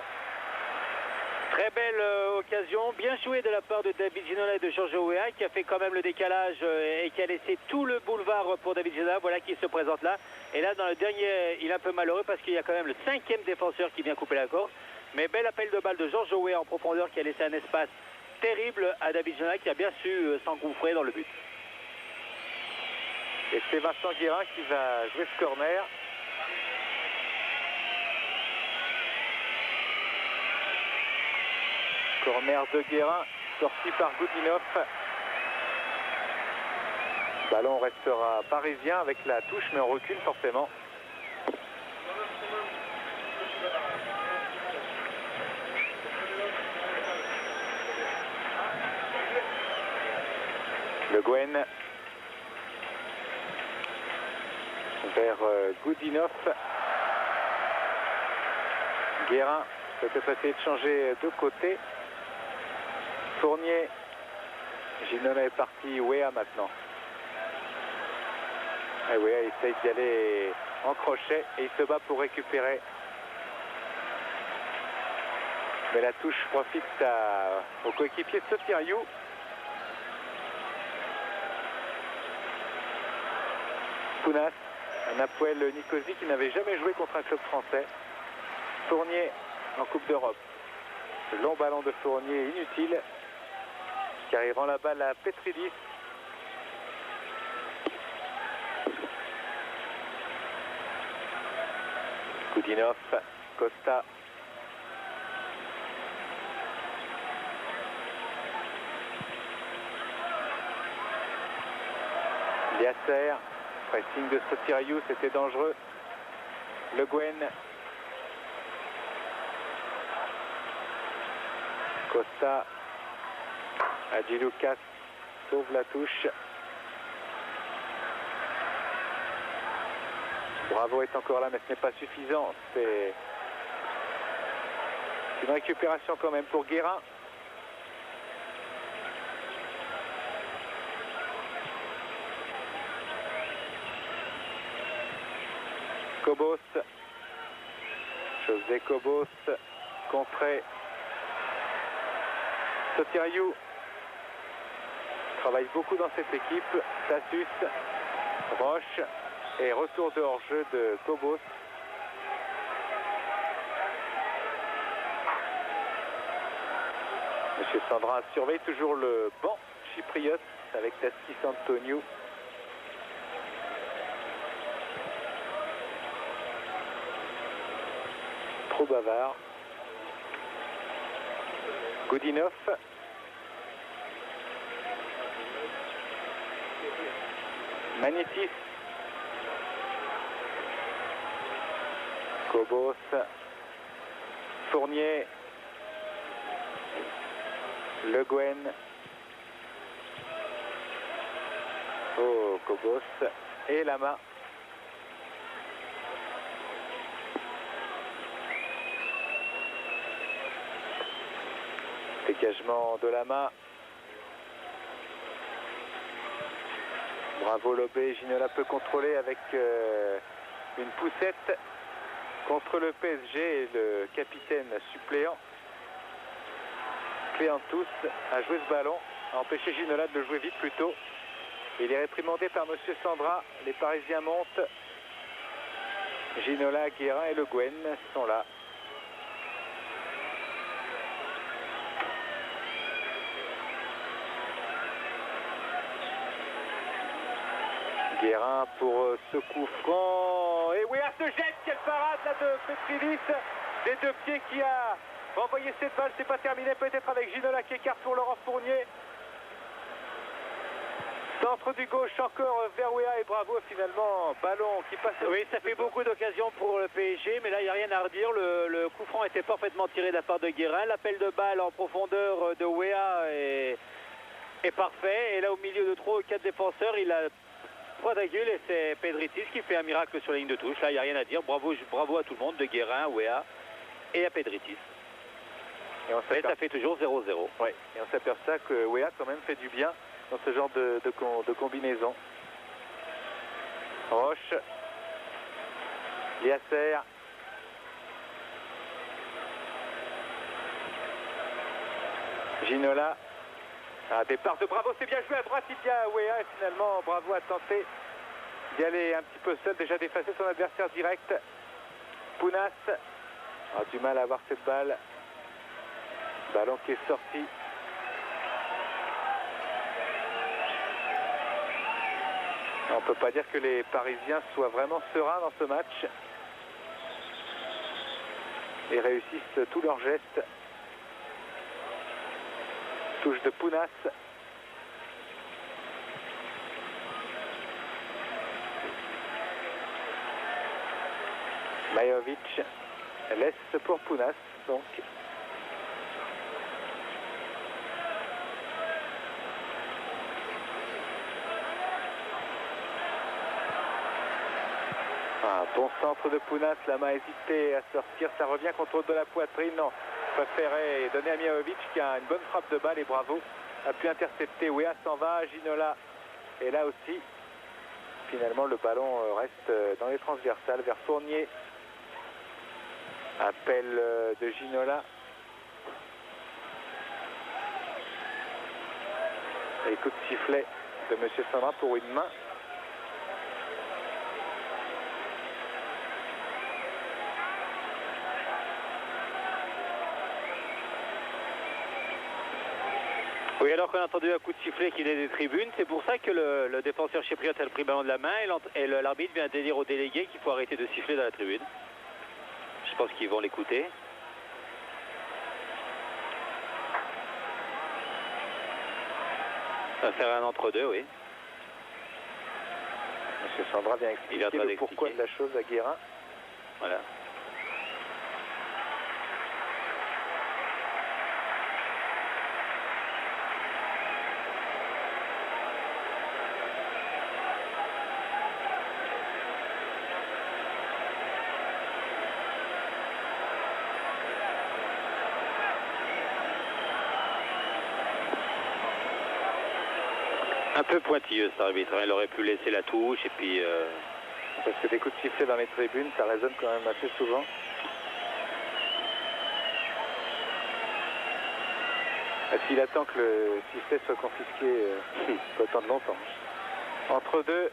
Très belle occasion, bien joué de la part de David Ginola et de Georges Weah qui a fait quand même le décalage et qui a laissé tout le boulevard pour David Ginola. Voilà qui se présente là. Et là dans le dernier, il est un peu malheureux parce qu'il y a quand même le 5e défenseur qui vient couper la course. Mais bel appel de balle de Georges Weah en profondeur qui a laissé un espace terrible à David Ginola qui a bien su s'engouffrer dans le but. Et c'est Vincent Guérin qui va jouer ce corner. Corner de Guérin, sorti par Godinov. Ballon restera parisien avec la touche, mais on recule forcément. Le Guen vers Godinov. Guérin peut-être essayer de changer de côté. Fournier. Ginola est parti. Weah maintenant. Et Weah essaye d'y aller en crochet et il se bat pour récupérer. Mais la touche profite au coéquipier Sotiriou. Pounas, un Apoel Nicosie qui n'avait jamais joué contre un club français. Fournier en Coupe d'Europe. Le long ballon de Fournier inutile car il rend la balle à Petridis. Godinov, Costa. Yasser, pressing de Sotiriou, c'était dangereux. Le Guen. Costa. Hadji Lucas sauve la touche. Bravo est encore là, mais ce n'est pas suffisant. C'est une récupération quand même pour Guérin. Cobos. José Cobos. Contré. Sotiriou. Travaille beaucoup dans cette équipe. Tassus. Roche. Et retour de hors-jeu de Cobos. Monsieur Sandra surveille toujours le banc chypriote avec Tassis Antoniou. Trop bavard. Goudinov. Magnétis. Cobos. Fournier. Le Guen. Oh, Cobos. Et Lama. Dégagement de Lama. Bravo Lobé. Ginola peut contrôler avec une poussette contre le PSG et le capitaine suppléant. Cléantus a joué ce ballon, a empêché Ginola de le jouer vite plus tôt. Il est réprimandé par Monsieur Sandra. Les Parisiens montent. Ginola, Guérin et Le Guen sont là. Guérin pour ce coup franc. Et Wea se jette. Quelle parade là de Petrilis. Des deux pieds qui a envoyé cette balle. C'est pas terminé. Peut-être avec Ginola qui écarte pour Laurent Fournier. Centre du gauche encore vers Wea et bravo finalement. Ballon qui passe. Oui, ça fait beaucoup d'occasions pour le PSG, mais là il n'y a rien à redire. Le coup franc était parfaitement tiré de la part de Guérin. L'appel de balle en profondeur de Wea est parfait. Et là au milieu de 3 ou 4 défenseurs, il a quadragule et c'est Pedritis qui fait un miracle sur la ligne de touche. Là il n'y a rien à dire. Bravo à tout le monde, de Guérin, Wea et à Pedritis. Et ça fait toujours 0-0. Oui, et on s'aperçoit que Wea quand même fait du bien dans ce genre de combinaison. Roche. Liasser. Ginola. Un départ de Bravo, c'est bien joué à droite, il y a Wea et finalement Bravo a tenté d'y aller un petit peu seul, déjà d'effacer son adversaire direct. Pounas a du mal à avoir cette balle. Ballon qui est sorti. On ne peut pas dire que les Parisiens soient vraiment sereins dans ce match et réussissent tous leurs gestes. Touche de Pounas. Majovic laisse pour Pounas donc. Un bon centre de Pounas, la main a hésité à sortir, ça revient contrôle de la poitrine, non, préférait donner à Miaovic qui a une bonne frappe de balle et bravo, a pu intercepter, Wea s'en va, Ginola et là aussi, finalement le ballon reste dans les transversales vers Fournier, appel de Ginola, et coup de sifflet de Monsieur Sandra pour une main. Oui, alors qu'on a entendu un coup de sifflet qui venait des tribunes, c'est pour ça que le défenseur chypriote a pris le ballon de la main et l'arbitre vient de dire aux délégués qu'il faut arrêter de siffler dans la tribune. Je pense qu'ils vont l'écouter. Ça va faire un entre-deux, oui. Monsieur Sandra vient expliquer le pourquoi de la chose à Guérin. Voilà. Un peu pointilleux cet arbitre, il aurait pu laisser la touche et puis Parce que des coups de sifflet dans les tribunes, ça résonne quand même assez souvent. S'il attend que le sifflet soit confisqué, il peut attendre longtemps. Entre deux.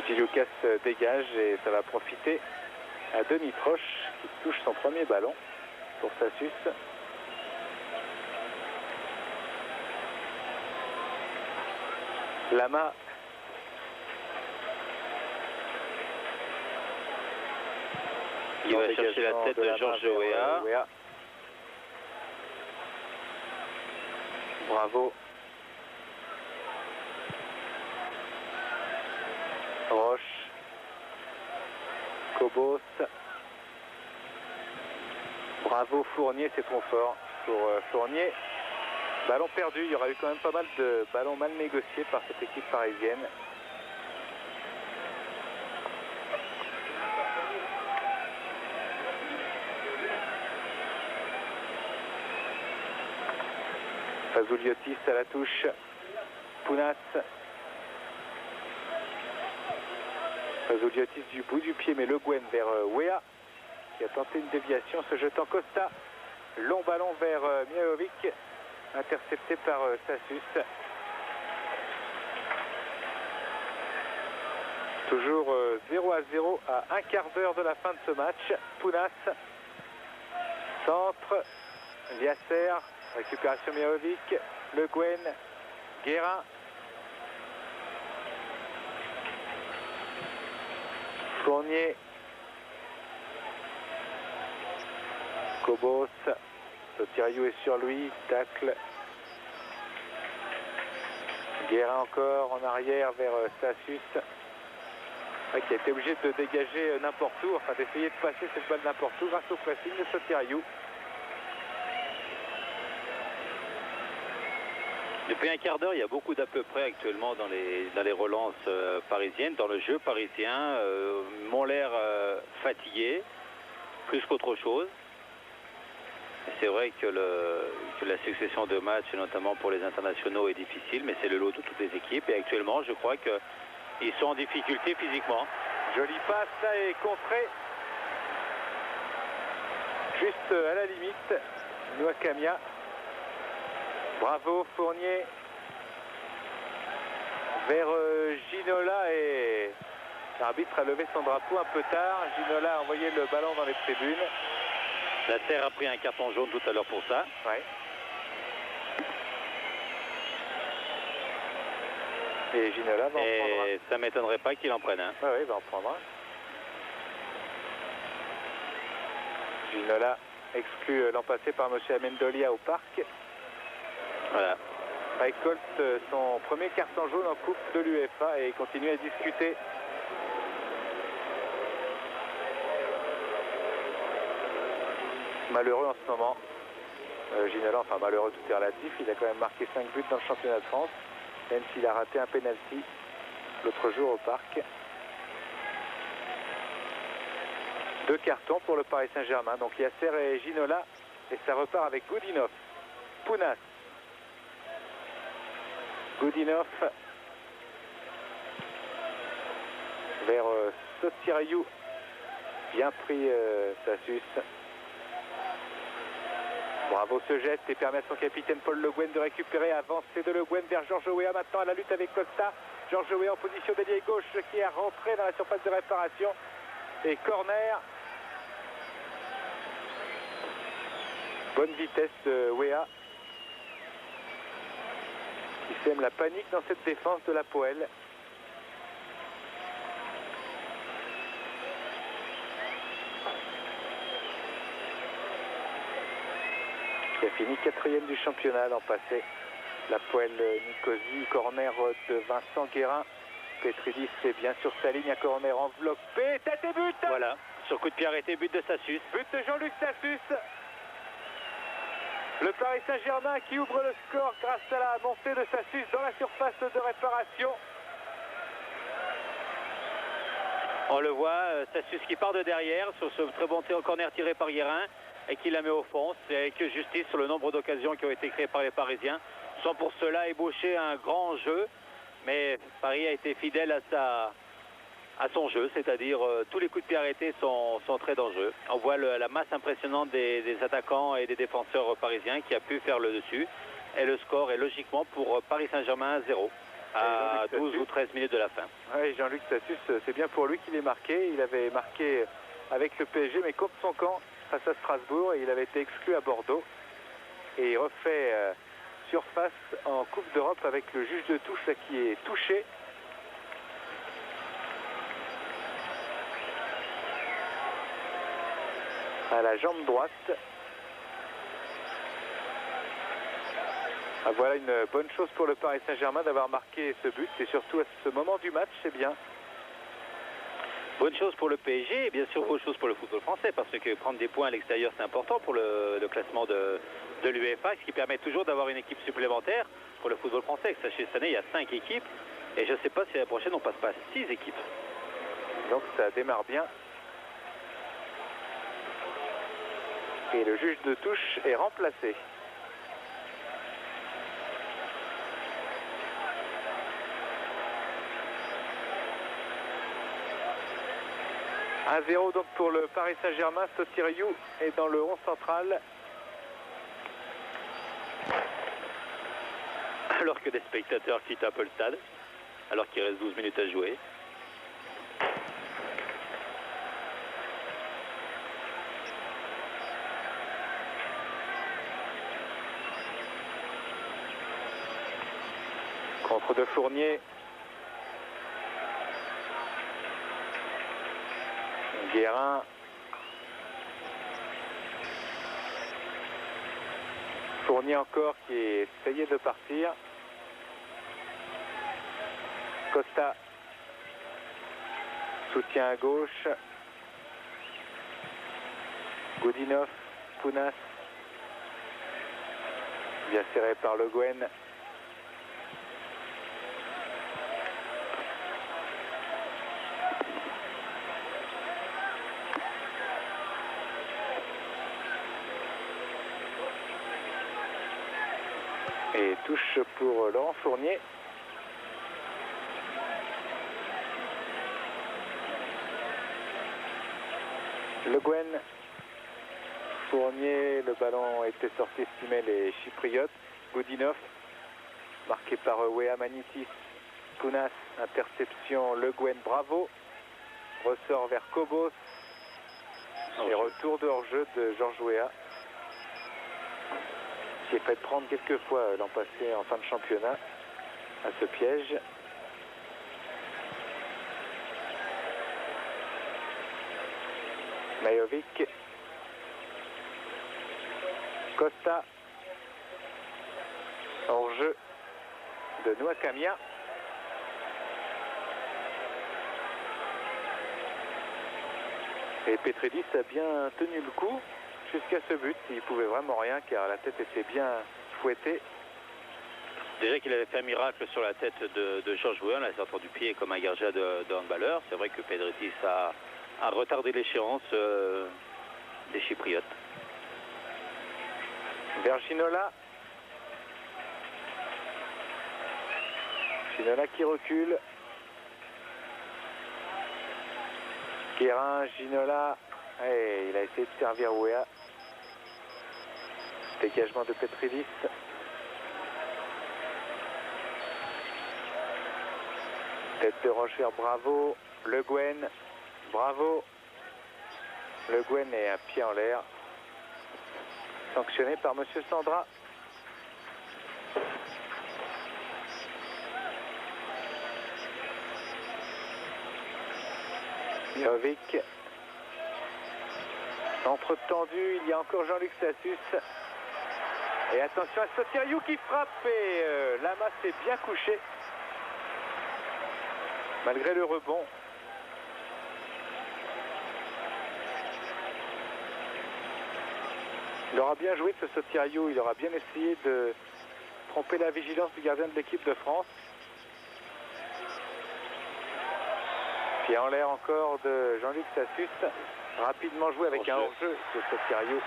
Gilles Lucas dégage et ça va profiter à Denis Troche qui touche son premier ballon pour Sassus. Lama. Il va chercher la tête de Georges Weah. Bravo. Roche. Cobos. Bravo Fournier, c'est trop fort pour Fournier. Ballon perdu, il y aura eu quand même pas mal de ballons mal négociés par cette équipe parisienne. Fazouliotis à la touche. Pounas. Fazouliotis du bout du pied, mais Le Guen vers Weah qui a tenté une déviation, se jetant Costa. Long ballon vers Mihajlovic, intercepté par Sassus. Toujours 0-0 à un quart d'heure de la fin de ce match. Pounas. Centre. Liasser. Récupération Mihajlovic. Le Guen. Guérin. Fournier. Cobos. Sotiriou est sur lui. Tacle. Guérin encore en arrière vers Sassus. Qui a été obligé de dégager n'importe où, enfin d'essayer de passer cette balle n'importe où grâce au pressing de Sotiriou. Depuis un quart d'heure, il y a beaucoup d'à peu près actuellement dans les relances parisiennes, dans le jeu parisien. M'ont l'air fatigués, plus qu'autre chose. C'est vrai que la succession de matchs, notamment pour les internationaux, est difficile, mais c'est le lot de toutes les équipes. Et actuellement, je crois qu'ils sont en difficulté physiquement. Jolie passe, ça est contré. Juste à la limite, Nwakama. Bravo Fournier. Vers Ginola et l'arbitre a levé son drapeau un peu tard. Ginola a envoyé le ballon dans les tribunes. La Serre a pris un carton jaune tout à l'heure pour ça. Ouais. Et Ginola va en prendre un. Et ça ne m'étonnerait pas qu'il en prenne un. Oui, il va en prendre un. Ginola exclu l'an passé par M. Amendolia au parc. Voilà. Récolte son premier carton jaune en coupe de l'UEFA et continue à discuter. Malheureux en ce moment. Ginola, enfin malheureux, tout est relatif. Il a quand même marqué 5 buts dans le championnat de France, même s'il a raté un penalty l'autre jour au parc. 2 cartons pour le Paris Saint-Germain. Donc Yasser et Ginola. Et ça repart avec Goudinov. Pounas. Goudinov. Vers Sotiriou. Bien pris Sassus. Bravo ce geste et permet à son capitaine Paul Le Guen de récupérer. Avancée de Le Guen vers Georges Weah maintenant à la lutte avec Costa. Georges Weah en position d'ailier gauche qui est rentré dans la surface de réparation. Et corner. Bonne vitesse de Weah qui sème la panique dans cette défense de la Poel. Qui a fini 4e du championnat l'an passé. La Poel Nicosie, corner de Vincent Guérin. Petridis est bien sur sa ligne, un corner enveloppé, tête et but. Voilà, sur coup de pied arrêté, but de Sassus. But de Jean-Luc Sassus. Le Paris Saint-Germain qui ouvre le score grâce à la montée de Sassus dans la surface de réparation. On le voit, Sassus qui part de derrière sur ce très bon corner tiré par Guérin. et qui la met au fond. C'est avec justice sur le nombre d'occasions qui ont été créées par les Parisiens, sans pour cela ébaucher un grand jeu. Mais Paris a été fidèle à son jeu, c'est-à-dire tous les coups de pied arrêtés sont très dangereux. On voit la masse impressionnante des attaquants et des défenseurs parisiens qui a pu faire le dessus. Et le score est logiquement pour Paris Saint-Germain 0 à 12 ou 13 minutes de la fin. Oui, Jean-Luc Tassus, c'est bien pour lui qu'il est marqué. Il avait marqué avec le PSG, mais contre son camp face à Strasbourg, et il avait été exclu à Bordeaux. Et il refait surface en Coupe d'Europe avec le juge de touche là, qui est touché. À la jambe droite. Ah, voilà une bonne chose pour le Paris Saint-Germain d'avoir marqué ce but, et surtout à ce moment du match, c'est bien. Bonne chose pour le PSG et bien sûr bonne chose pour le football français, parce que prendre des points à l'extérieur c'est important pour le classement de l'UEFA, ce qui permet toujours d'avoir une équipe supplémentaire pour le football français. Sachez, cette année il y a 5 équipes et je ne sais pas si la prochaine on passe pas à 6 équipes. Donc ça démarre bien. Et le juge de touche est remplacé. « 1-0 donc pour le Paris Saint-Germain. Sotiriou est dans le rond central. » Alors que des spectateurs quittent un peu le stade, alors qu'il reste 12 minutes à jouer. Contre de Fournier. Guérin. Fournier encore qui essayait de partir. Costa. Soutien à gauche. Goudinov. Pounas. Bien serré par Le Guen. Et touche pour Laurent Fournier. Le Guen. Fournier, le ballon était sorti, estimaient les Chypriotes. Goudinov, marqué par Wea Manitis. Pounas, interception, Le Guen, bravo. Ressort vers Cobos. Et retour de hors-jeu de Georges Weah, qui est fait prendre quelques fois l'an passé en fin de championnat à ce piège. Majovic. Costa. Hors-jeu de Nouakchott. Et Petridis a bien tenu le coup jusqu'à ce but. Il pouvait vraiment rien car la tête était bien fouettée. Déjà qu'il avait fait un miracle sur la tête de Georges Weah, la sortant du pied comme un gardien de handballeur. C'est vrai que Petridis a retardé l'échéance des Chypriotes. Vers Ginola. Ginola qui recule. Guérin, Ginola. Et il a essayé de servir Weah. Dégagement de Petridis. Tête de roche vers Bravo. Le Guen. Bravo. Le Guen est un pied en l'air. Sanctionné par Monsieur Sandra. Jovic. Centre tendu, il y a encore Jean-Luc Tassus. Et attention à Sotiriou qui frappe et la masse est bien couchée. Malgré le rebond. Il aura bien joué ce Sotiriou, il aura bien essayé de tromper la vigilance du gardien de l'équipe de France. Pied en l'air encore de Jean-Luc Tassus. Rapidement joué avec un hors-jeu de Sotiriou.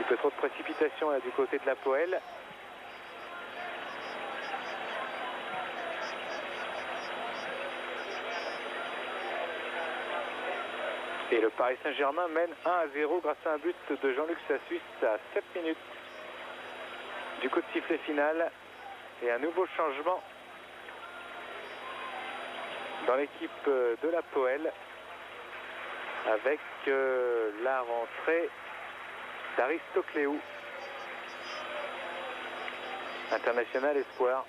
peu trop de précipitation là du côté de la Poel. Et le Paris Saint-Germain mène 1-0 grâce à un but de Jean-Luc Sassus à 7 minutes du coup de sifflet final. Et un nouveau changement dans l'équipe de la Poel avec la rentrée d'Aristocléou, international espoir.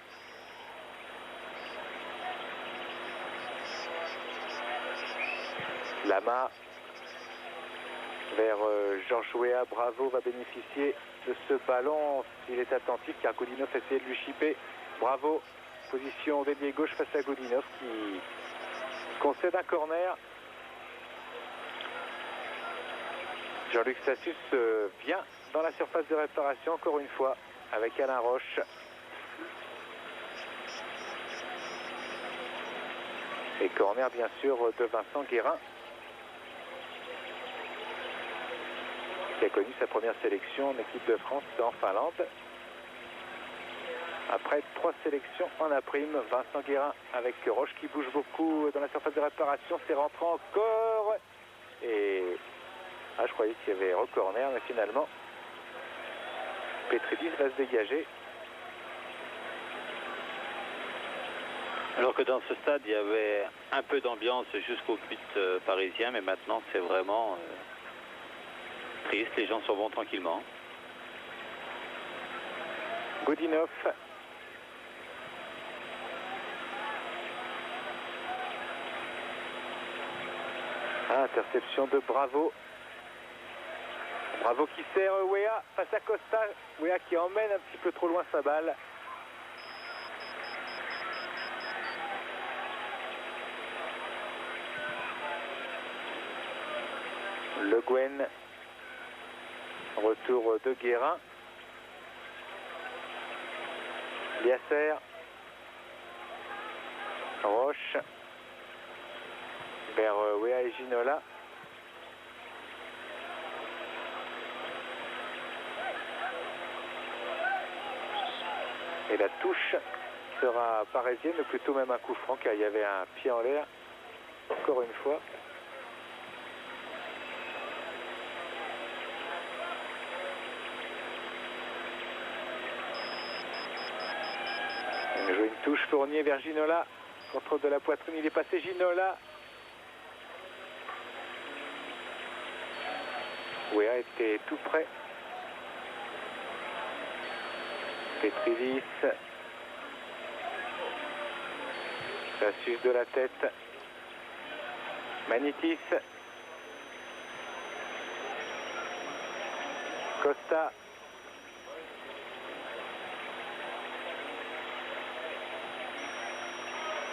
Lama vers Georges Weah. Bravo va bénéficier de ce ballon s'il est attentif, car Godinov essayait de lui chipper. Bravo, position d'ailier gauche face à Godinov qui concède un corner. Jean-Luc Sassus vient dans la surface de réparation encore une fois avec Alain Roche. Et corner bien sûr de Vincent Guérin, qui a connu sa première sélection en équipe de France en Finlande. Après 3 sélections en A-prime, Vincent Guérin avec Roche qui bouge beaucoup dans la surface de réparation. C'est rentré encore. Et je croyais qu'il y avait corner, mais finalement Petridis va se dégager. Alors que dans ce stade, il y avait un peu d'ambiance jusqu'au but parisien, mais maintenant c'est vraiment triste, les gens s'en vont tranquillement. Godinov. Interception de Bravo. Bravo qui sert Weah face à Costa. Weah qui emmène un petit peu trop loin sa balle. Le Guen. Retour de Guérin. Liasser. Roche. Vers Weah et Ginola. Et la touche sera parisienne, ou plutôt même un coup franc, car il y avait un pied en l'air, encore une fois. On joue une touche Fournier vers Ginola. Contrôle de la poitrine, il est passé Ginola. Weah était tout près. Petridis. Sassus de la tête. Manitis. Costa.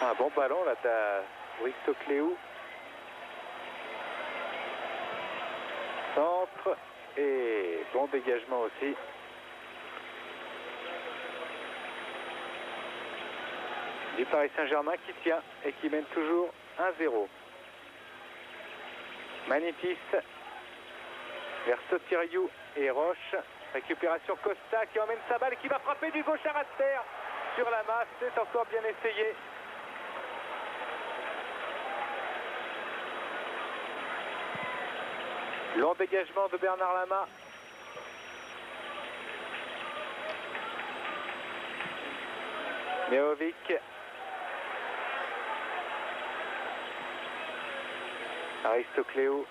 Un bon ballon là d'Aristocléou. Centre et bon dégagement aussi. Du Paris Saint-Germain qui tient et qui mène toujours 1-0. Manitis vers Sotiriou et Roche. Récupération Costa qui emmène sa balle et qui va frapper du gauche à terre sur la masse. C'est encore bien essayé. Long dégagement de Bernard Lama. Neovic. Aristocléou.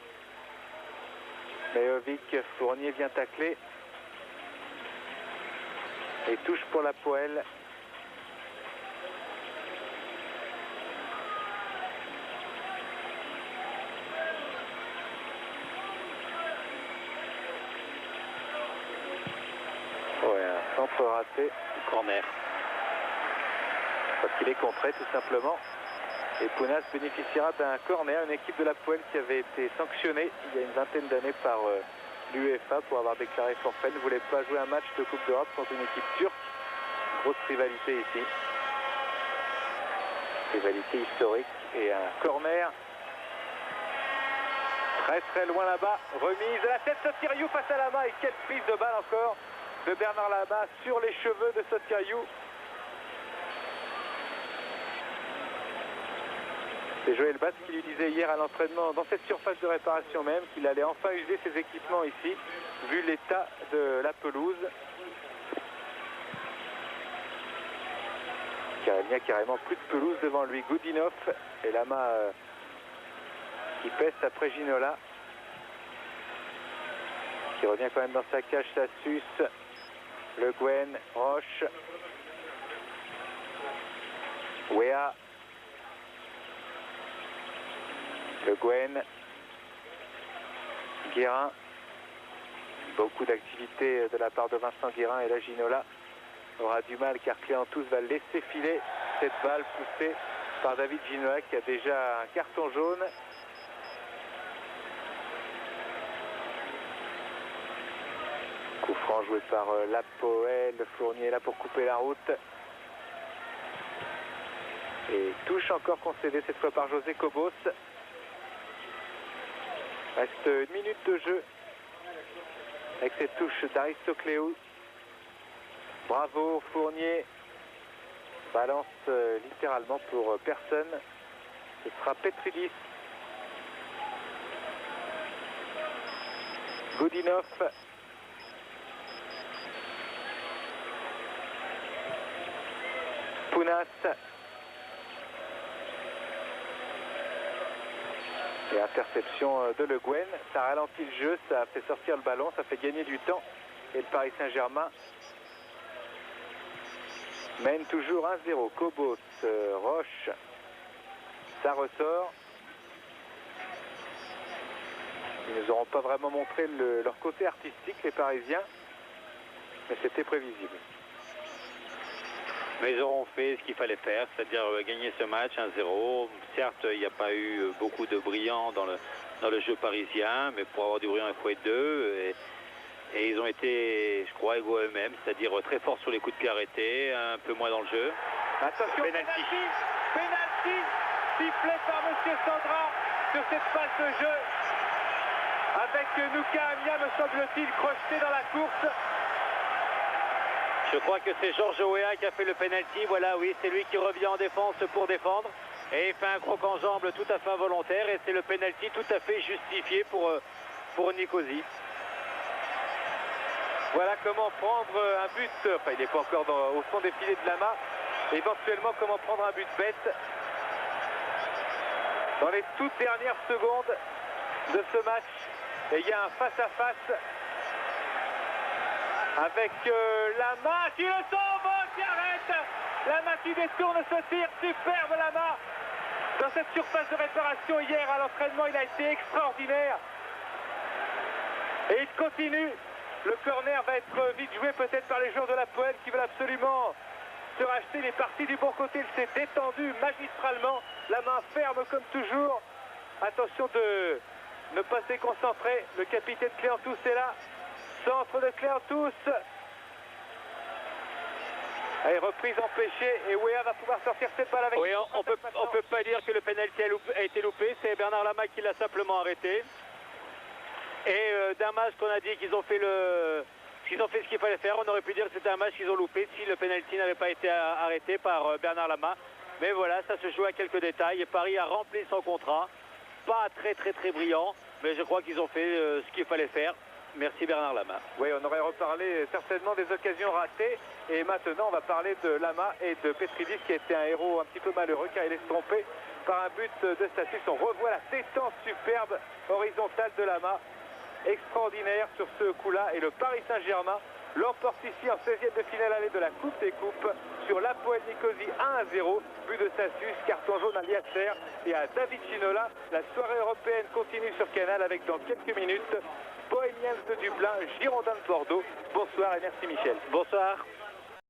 Neovic. Fournier vient tacler. Et touche pour la Poel. Centre raté, corner. Parce qu'il est contré tout simplement. Et Pounas bénéficiera d'un corner, une équipe de la Poel qui avait été sanctionnée il y a une vingtaine d'années par l'UEFA pour avoir déclaré forfait. Ne voulait pas jouer un match de Coupe d'Europe contre une équipe turque. Grosse rivalité ici. Rivalité historique et un corner Très très loin là-bas, remise de la tête de Sotiriou face à Lama, et quelle prise de balle encore de Bernard Lama sur les cheveux de Sotiriou. C'est Joël Basse qui lui disait hier à l'entraînement, dans cette surface de réparation même, qu'il allait enfin user ses équipements ici, vu l'état de la pelouse. Car il n'y a carrément plus de pelouse devant lui. Goudinov et Lama qui pèse après Ginola, qui revient quand même dans sa cage. Sassus, Le Guen, Roche, Wea, Le Guen, Guérin. Beaucoup d'activité de la part de Vincent Guérin, et la Ginola aura du mal car Cléantous va laisser filer cette balle poussée par David Ginola, qui a déjà un carton jaune. Coup franc joué par Lapoel. Fournier là pour couper la route. Et touche encore concédée cette fois par José Cobos. Reste une minute de jeu avec cette touche d'Aristocléou. Bravo Fournier. Balance littéralement pour personne. Ce sera Petridis. Goudinov. Pounas. Et interception de Le Guen. Ça ralentit le jeu, ça fait sortir le ballon, ça fait gagner du temps. Et le Paris Saint-Germain mène toujours 1-0. Cobos, Roche, ça ressort. Ils ne nous auront pas vraiment montré leur côté artistique, les Parisiens, mais c'était prévisible. Mais ils auront fait ce qu'il fallait faire, c'est-à-dire gagner ce match 1-0. Certes, il n'y a pas eu beaucoup de brillant dans le jeu parisien, mais pour avoir du brillant, il faut être deux. Et ils ont été, je crois, égaux eux-mêmes, c'est-à-dire très forts sur les coups de pied arrêtés, un peu moins dans le jeu. Attention, penalty sifflé par M. Sandra sur cette passe de jeu, avec Nouka Amia, me semble-t-il, crocheté dans la course. Je crois que c'est Georges Weah qui a fait le penalty. Voilà, oui, c'est lui qui revient en défense pour défendre. Et il fait un croc en jambe tout à fait involontaire. Et c'est le penalty tout à fait justifié pour Nicosie. Voilà comment prendre un but, enfin il n'est pas encore au fond des filets de Lama, éventuellement comment prendre un but bête dans les toutes dernières secondes de ce match. Et il y a un face-à-face avec Lama qui le sauve, qui arrête, Lama qui détourne ce tir, superbe Lama dans cette surface de réparation. Hier à l'entraînement il a été extraordinaire et il continue. Le corner va être vite joué peut-être par les joueurs de l'Hapoel qui veulent absolument se racheter les parties du bon côté. Il s'est détendu magistralement, la main ferme comme toujours. Attention de ne pas se déconcentrer. Le capitaine Cléantous est là. Centre de Cléantous. Allez, reprise empêchée et Weah va pouvoir sortir cette balle avec... Oui, on peut pas dire que le pénalty a été loupé. C'est Bernard Lama qui l'a simplement arrêté. Et d'un match qu'on a dit qu'ils ont fait ce qu'il fallait faire, on aurait pu dire que c'était un match qu'ils ont loupé si le penalty n'avait pas été arrêté par Bernard Lama. Mais voilà, ça se joue à quelques détails et Paris a rempli son contrat. Pas très brillant, mais je crois qu'ils ont fait ce qu'il fallait faire. Merci Bernard Lama. Oui, on aurait reparlé certainement des occasions ratées. Et maintenant, on va parler de Lama et de Petridis qui était un héros un petit peu malheureux car il est trompé par un but de Sassus. On revoit la détente superbe horizontale de Lama. Extraordinaire sur ce coup-là, et le Paris Saint-Germain l'emporte ici en 16e de finale aller de la Coupe des Coupes sur l'Hapoel Nicosie 1-0, but de Sassus, carton jaune à Liasser et à David Ginola. La soirée européenne continue sur Canal avec dans quelques minutes Bohemians de Dublin, Girondins de Bordeaux. Bonsoir et merci Michel. Bonsoir.